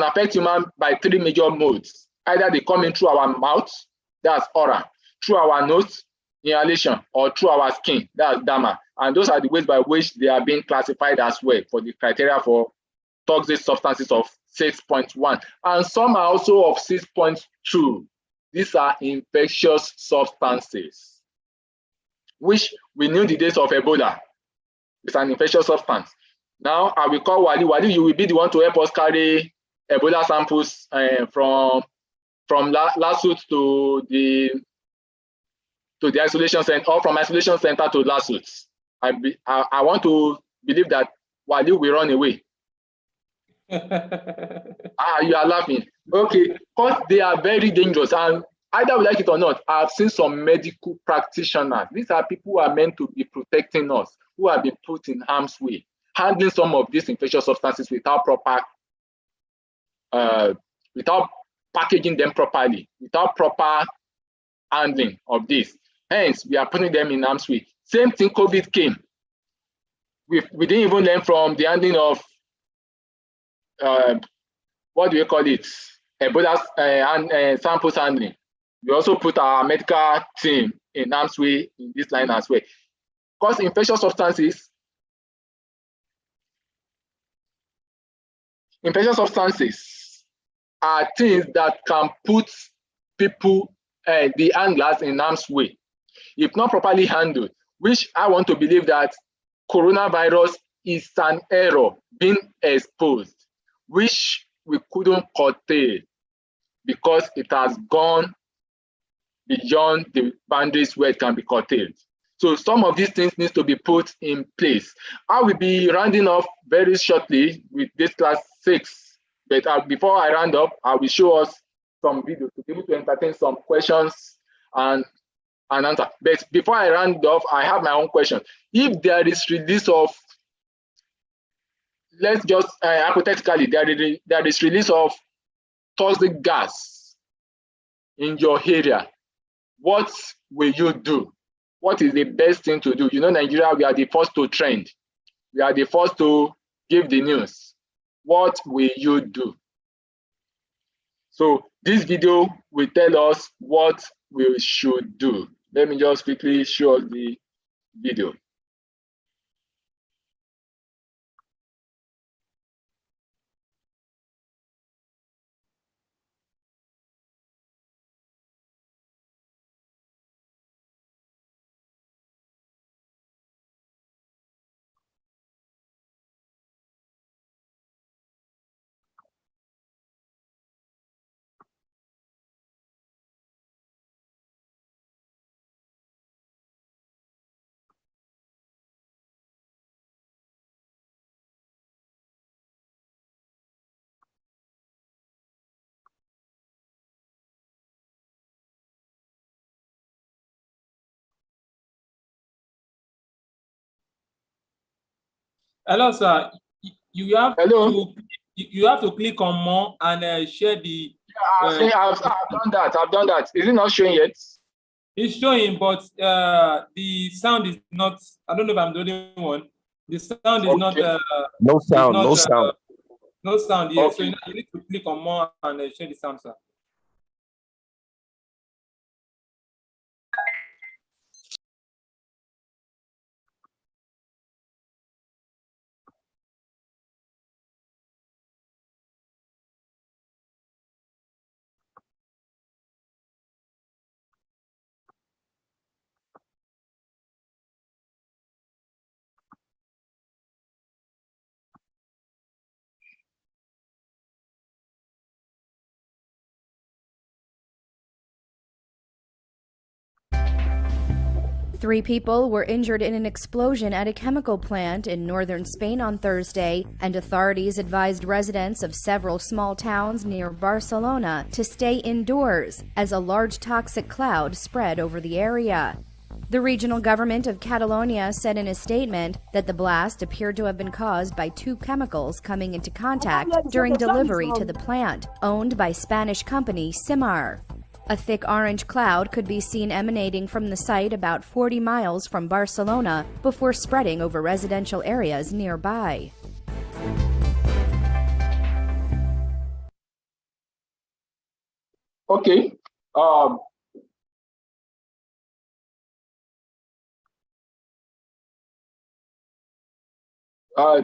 affect human by 3 major modes. Either they come in through our mouth, that's oral, through our nose, inhalation, or through our skin, that's derma. And those are the ways by which they are being classified as well for the criteria for toxic substances of 6.1. And some are also of 6.2. These are infectious substances, which we knew the days of Ebola. It's an infectious substance. Now I will call Wali. Wali, you will be the one to help us carry Ebola samples from Lasut to the isolation center, or from isolation center to Lasut. I want to believe that Wali will run away. You are laughing. Okay, because they are very dangerous, and either we like it or not, I've seen some medical practitioners. These are people who are meant to be protecting us, who have been put in harm's way, handling some of these infectious substances without packaging them properly, without proper handling of this. Hence, we are putting them in harm's way. Same thing, COVID came. We didn't even learn from the handling of what do you call it? Ebola and samples handling. We also put our medical team in harm's way in this line as well. Because infectious substances are things that can put people, the handlers, in harm's way if not properly handled, which I want to believe that coronavirus is an error being exposed, which we couldn't curtail because it has gone beyond the boundaries where it can be curtailed. So some of these things need to be put in place. I will be rounding off very shortly with this class 6, but before I round up, I will show us some videos to be able to entertain some questions and answer. But before I round off, I have my own question. If there is release of, let's just hypothetically, there is release of toxic gas in your area, what will you do? What is the best thing to do? You know, Nigeria, we are the first to trend. We are the first to give the news. What will you do? So this video will tell us what we should do. Let me just quickly show the video. Hello, sir. You have Hello. You have to click on more and share the. I've done that. I've done that. Is it not showing yet? It's showing, but the sound is not. I don't know if I'm the only one. The sound is not. No sound. Not, no sound. No sound. Yeah. Okay. So you need to click on more and share the sound, sir. 3 people were injured in an explosion at a chemical plant in northern Spain on Thursday, and authorities advised residents of several small towns near Barcelona to stay indoors as a large toxic cloud spread over the area. The regional government of Catalonia said in a statement that the blast appeared to have been caused by 2 chemicals coming into contact during delivery to the plant, owned by Spanish company Simar. A thick orange cloud could be seen emanating from the site about 40 miles from Barcelona before spreading over residential areas nearby. Okay.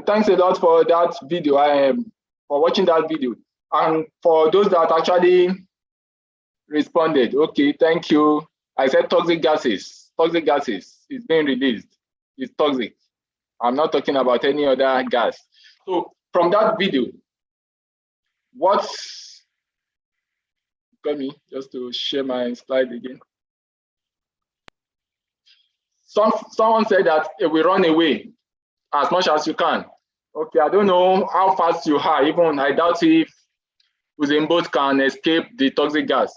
Thanks a lot for that video. For watching that video, and for those that actually responded. Okay, thank you. I said toxic gases. Toxic gases is being released. It's toxic. I'm not talking about any other gas. So from that video, what's got me just to share my slide again. Someone said that it will run away as much as you can. Okay, I don't know how fast you are. Even I doubt if Usain Bolt can escape the toxic gas.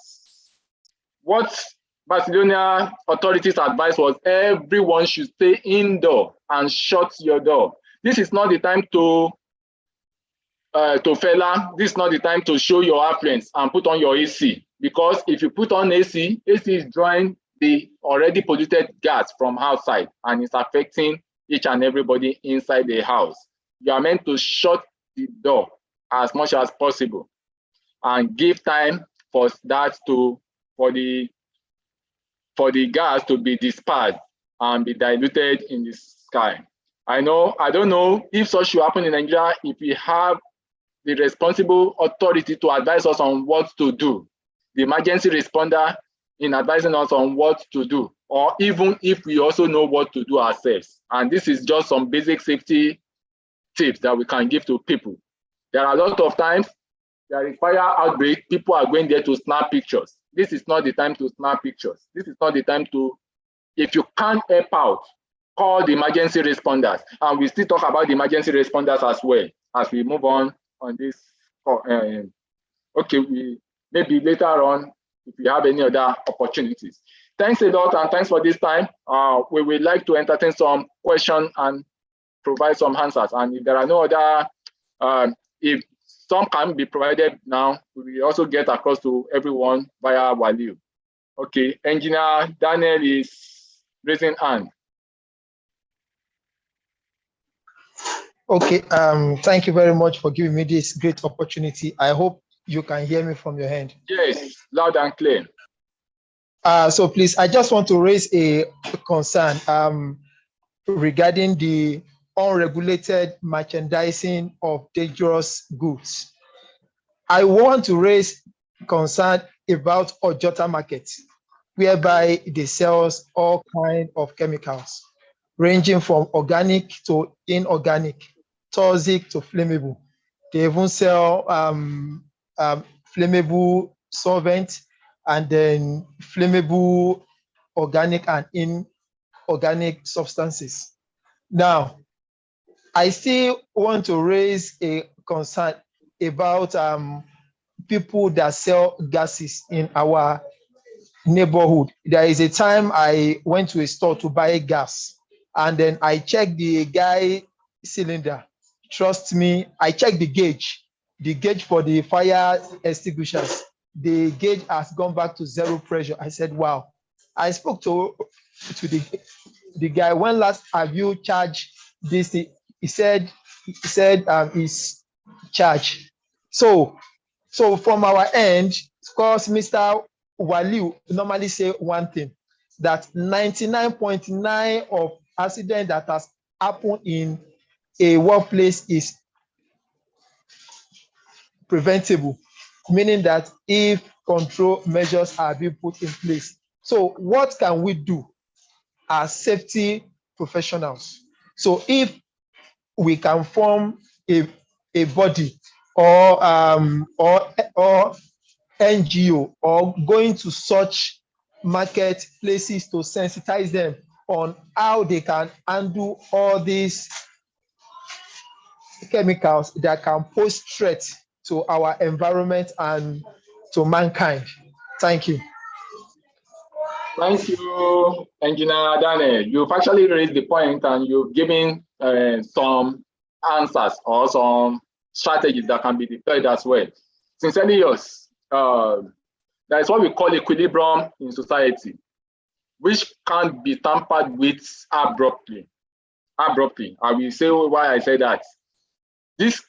What Barcelona authorities advised was everyone should stay indoor and shut your door. This is not the time to fella. This is not the time to show your affluence and put on your AC, because if you put on AC is drawing the already polluted gas from outside and it's affecting each and everybody inside the house. You are meant to shut the door as much as possible and give time for that for the gas to be dispersed and be diluted in the sky. I don't know if such should happen in Nigeria, if we have the responsible authority to advise us on what to do, the emergency responder in advising us on what to do, or even if we also know what to do ourselves. And this is just some basic safety tips that we can give to people. There are a lot of times there is fire outbreak, people are going there to snap pictures. This is not the time to snap pictures. This is not the time to, if you can't help out, call the emergency responders. And we still talk about the emergency responders as well as we move on this. Okay, maybe later on, if you have any other opportunities. Thanks a lot, and thanks for this time. We would like to entertain some questions and provide some answers. And if there are no other, if some can be provided now, we will also get across to everyone via Waliu. Okay, Engineer Daniel is raising hand. Okay, thank you very much for giving me this great opportunity. I hope you can hear me from your end. Yes, loud and clear. So please, I just want to raise a concern regarding the unregulated merchandising of dangerous goods. I want to raise concern about Ojota market, whereby they sell all kinds of chemicals, ranging from organic to inorganic, toxic to flammable. They even sell flammable solvent and then flammable organic and inorganic substances. Now, I still want to raise a concern about people that sell gases in our neighborhood. There is a time I went to a store to buy gas, and then I checked the guy cylinder. Trust me, I checked the gauge for the fire extinguishers. The gauge has gone back to 0 pressure. I said, wow. I spoke to the guy, when last have you charged this? He said it's charged. So from our end, of course, Mr. Waliu normally say one thing, that 99.9% of accident that has happened in a workplace is preventable, meaning that if control measures are being put in place. So what can we do as safety professionals? So if we can form a body or NGO or going to such market places to sensitize them on how they can handle all these chemicals that can pose threats to our environment and to mankind. Thank you. Thank you, Engineer Daniel. You've actually raised the point and you've given some answers or some strategies that can be deployed as well. Sincerely yours, that is what we call equilibrium in society, which can't be tampered with abruptly. I will say why I say that. These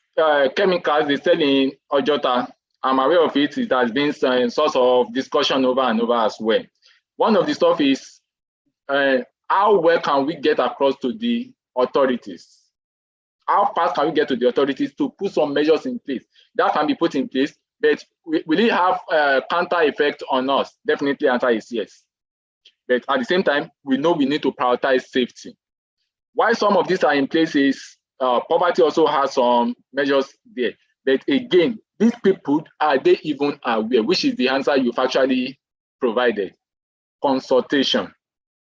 chemicals they sell in Ojota, I'm aware of it. It has been a source of discussion over and over as well. One of the stuff is how well can we get across to the authorities? How fast can we get to the authorities to put some measures in place? That can be put in place, but will it have a counter effect on us? Definitely, answer is yes. But at the same time, we know we need to prioritize safety. Why some of these are in place is poverty also has some measures there. But again, these people, are they even aware? Which is the answer you've actually provided. Consultation.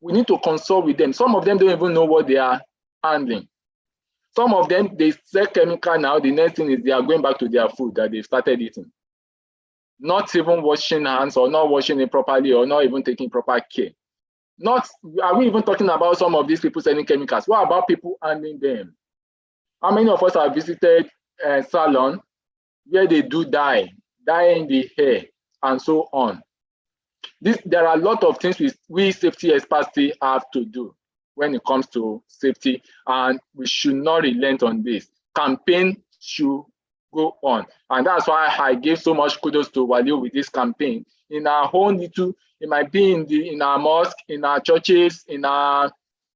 We need to consult with them. Some of them don't even know what they are handling. Some of them, they sell chemical now. The next thing is they are going back to their food that they started eating. Not even washing hands or not washing it properly or not even taking proper care. Are we even talking about some of these people selling chemicals? What about people handling them? How many of us have visited a salon where they do dye in the hair and so on? There are a lot of things we safety experts have to do when it comes to safety, and we should not relent on this. Campaign should go on, and that's why I give so much kudos to Waliu with this campaign. In our own little, it might be in our mosque, in our churches, in our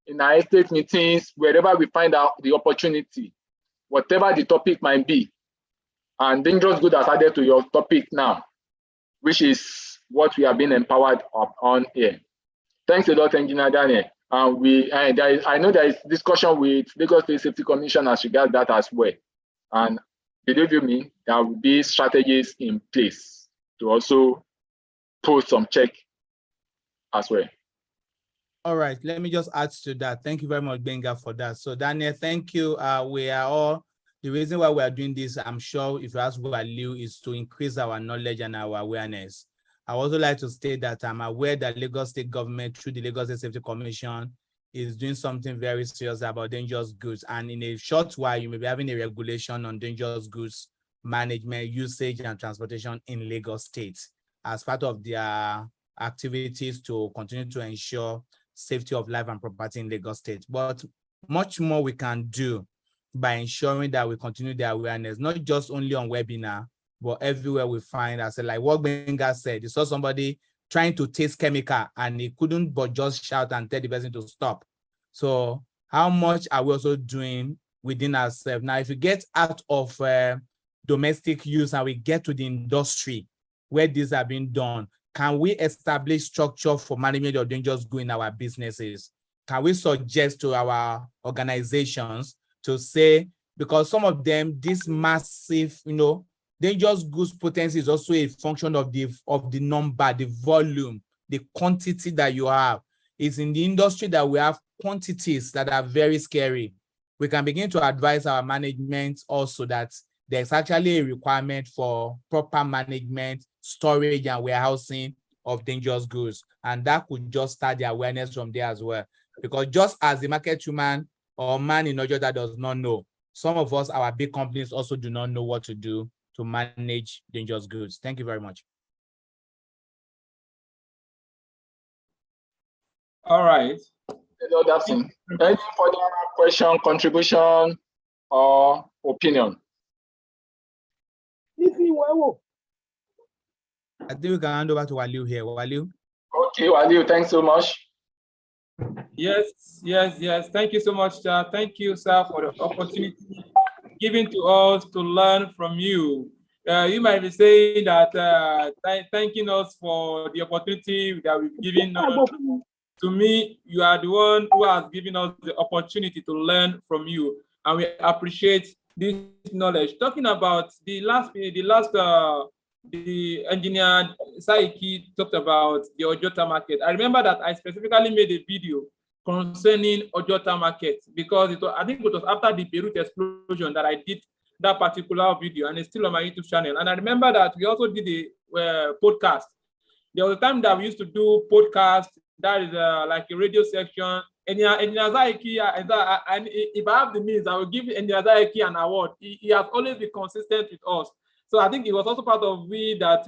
estate meetings, wherever we find out the opportunity, whatever the topic might be. And dangerous goods has added to your topic now, which is what we have been empowered on here. Thanks a lot, Engineer Daniel. And I know there is discussion with Lagos State Safety Commission as regards that as well. And believe you me, there will be strategies in place to also put some check as well. All right, let me just add to that. Thank you very much, Benga, for that. So Daniel, thank you. The reason why we are doing this, I'm sure if you ask Waliu, is to increase our knowledge and our awareness. I would also like to state that I'm aware that Lagos State government, through the Lagos State Safety Commission, is doing something very serious about dangerous goods. And in a short while, you may be having a regulation on dangerous goods management, usage, and transportation in Lagos State as part of their activities to continue to ensure safety of life and property in Lagos State. But much more we can do by ensuring that we continue the awareness, not just only on webinar, but everywhere we find ourselves. Like what Benga said, you saw somebody trying to taste chemical and he couldn't but just shout and tell the person to stop. So how much are we also doing within ourselves? Now, if we get out of domestic use and we get to the industry where these are being done, can we establish structure for management of dangerous goods in our businesses? Can we suggest to our organizations to say, because some of them, this massive, dangerous goods potency is also a function of the number, the volume, the quantity that you have. It's in the industry that we have quantities that are very scary. We can begin to advise our management also that there's actually a requirement for proper management, storage, and warehousing of dangerous goods. And that could just start the awareness from there as well. Because just as the market woman or man in Ojo that does not know, some of us, our big companies also do not know what to do to manage dangerous goods. Thank you very much. All right. Any further question, contribution, or opinion? I think we can hand over to Waliu here. Waliu. Okay, Waliu, thanks so much. Yes. Thank you so much, sir. Thank you, sir, for the opportunity given to us to learn from you. You might be saying that thanking us for the opportunity that we've given us. To me, you are the one who has given us the opportunity to learn from you, and we appreciate this knowledge. Talking about the engineer Saiki talked about the Ojota market. I remember that I specifically made a video concerning Ojota market, because I think it was after the Beirut explosion that I did that particular video, and it's still on my YouTube channel. And I remember that we also did a podcast. There was a time that we used to do podcast, that is like a radio section. And if I have the means, I will give Enyazaiki an award. He has always been consistent with us. So I think it was also part of we that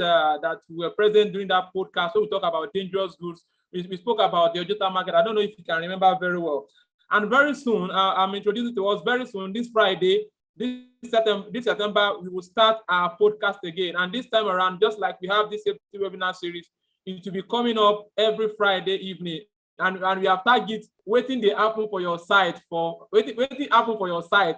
were present during that podcast. So we talk about dangerous goods. We spoke about the Ojota market. I don't know if you can remember very well. And very soon, I'm introducing to us very soon, this Friday, this September, we will start our podcast again. And this time around, just like we have this safety webinar series, it will be coming up every Friday evening. And we have targets waiting the happen for your site waiting happen for your site.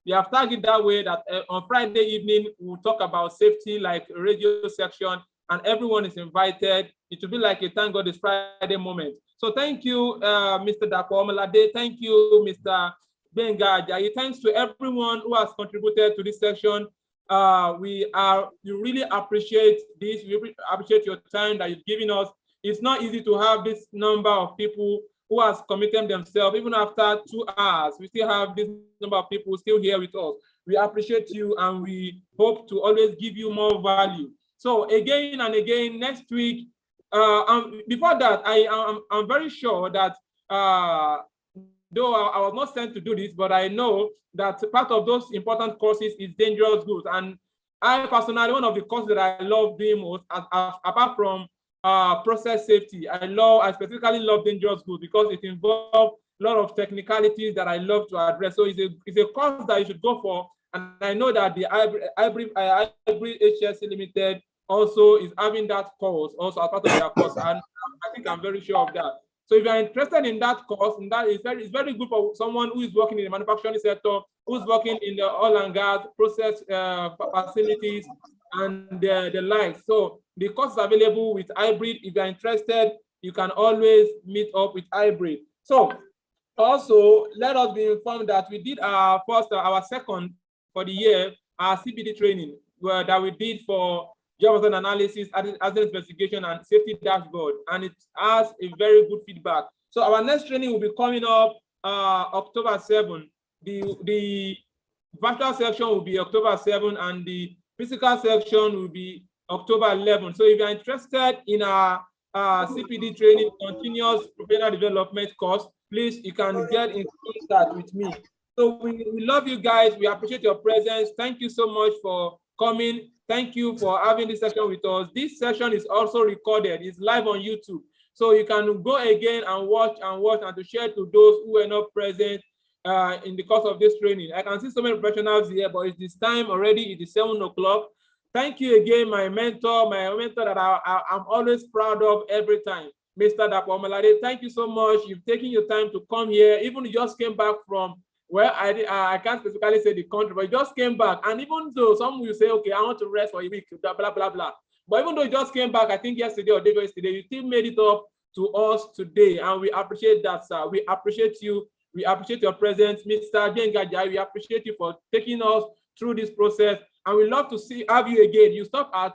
We have target that way that on Friday evening we'll talk about safety, like radio section, and everyone is invited. It will be like a thank God it's Friday moment. So thank you, Mr. Dapo Omalade. Thank you, Mr. Benga Ajayi. Thanks to everyone who has contributed to this section. You really appreciate this. We really appreciate your time that you've given us. It's not easy to have this number of people who has committed themselves. Even after 2 hours, we still have this number of people still here with us. We appreciate you, and we hope to always give you more value. So again and again, next week, before that, I'm very sure that though I was not sent to do this, but I know that part of those important courses is dangerous goods. And I personally, one of the courses that I love doing most, apart from process safety, I specifically love dangerous goods because it involves a lot of technicalities that I love to address. So it's a course that you should go for. And I know that the Hybrid HSC Limited also is having that course also as part of their course. And I think I'm very sure of that. So if you're interested in that course, and that is it's very good for someone who is working in the manufacturing sector, who's working in the oil and gas process facilities and the like. So the course is available with Hybrid. If you're interested, you can always meet up with Hybrid. So also, let us be informed that we did our second for the year, our CBD training, that we did for job analysis, hazard investigation, and safety dashboard, and it has a very good feedback. So our next training will be coming up October 7. The virtual section will be October 7, and the physical section will be October 11. So if you're interested in our CPD training, continuous professional development course, please, you can get in contact with me. So we love you guys. We appreciate your presence. Thank you so much for coming. Thank you for having this session with us. This session is also recorded. It's live on YouTube. So you can go again and watch and to share to those who were not present in the course of this training. I can see so many professionals here, but it's this time already. It is 7 o'clock. Thank you again, my mentor that I'm always proud of every time, Mr. Dapo Omalade. Thank you so much. You've taken your time to come here. Even you just came back from where I can't specifically say the country, but you just came back. And even though some will say, okay, I want to rest for a week, blah, blah, blah, blah. But even though you just came back, I think yesterday or day before yesterday, you still made it up to us today. And we appreciate that, sir. We appreciate you. We appreciate your presence. Mr. Jengajai, we appreciate you for taking us through this process. And we love to have you again. You stop at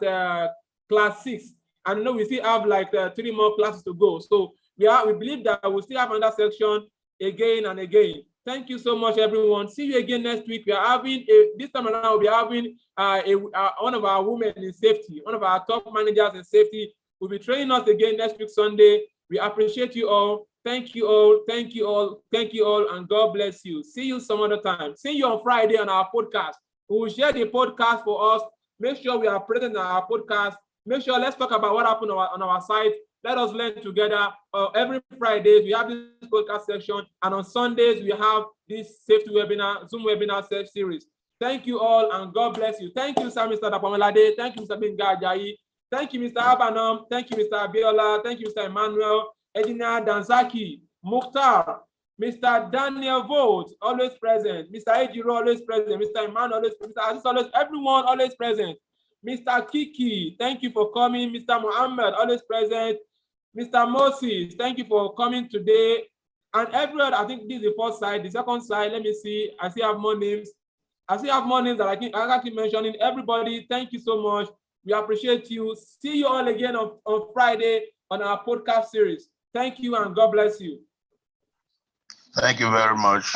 class 6. And we still have like 3 more classes to go. So we believe that we'll still have another section again and again. Thank you so much, everyone. See you again next week. We are having this time around, we'll be having one of our women in safety, one of our top managers in safety will be training us again next week, Sunday. We appreciate you all. Thank you all. Thank you all. Thank you all. And God bless you. See you some other time. See you on Friday on our podcast. We will share the podcast for us. Make sure we are present on our podcast. Make sure let's talk about what happened on our site. Let us learn together. Every Friday, we have this podcast section. And on Sundays, we have this safety webinar, Zoom webinar series. Thank you all, and God bless you. Thank you, sir, Mr. Dapo Omalade. Thank you, Mr. Benga Ajayi. Thank you, Mr. Abanom. Thank you, Mr. Abiola. Thank you, Mr. Emmanuel. Edina Danzaki. Mukhtar. Mr. Daniel Vogt, always present. Mr. Ejiro, always present. Mr. Emmanuel, always present. Mr. Aziz, always, everyone, always present. Mr. Kiki, thank you for coming. Mr. Muhammad, always present. Mr. Moses, thank you for coming today. And everyone, I think this is the first side. The second side, let me see. I still have more names. I still have more names that I can keep mentioning. Everybody, thank you so much. We appreciate you. See you all again on Friday on our podcast series. Thank you and God bless you. Thank you very much.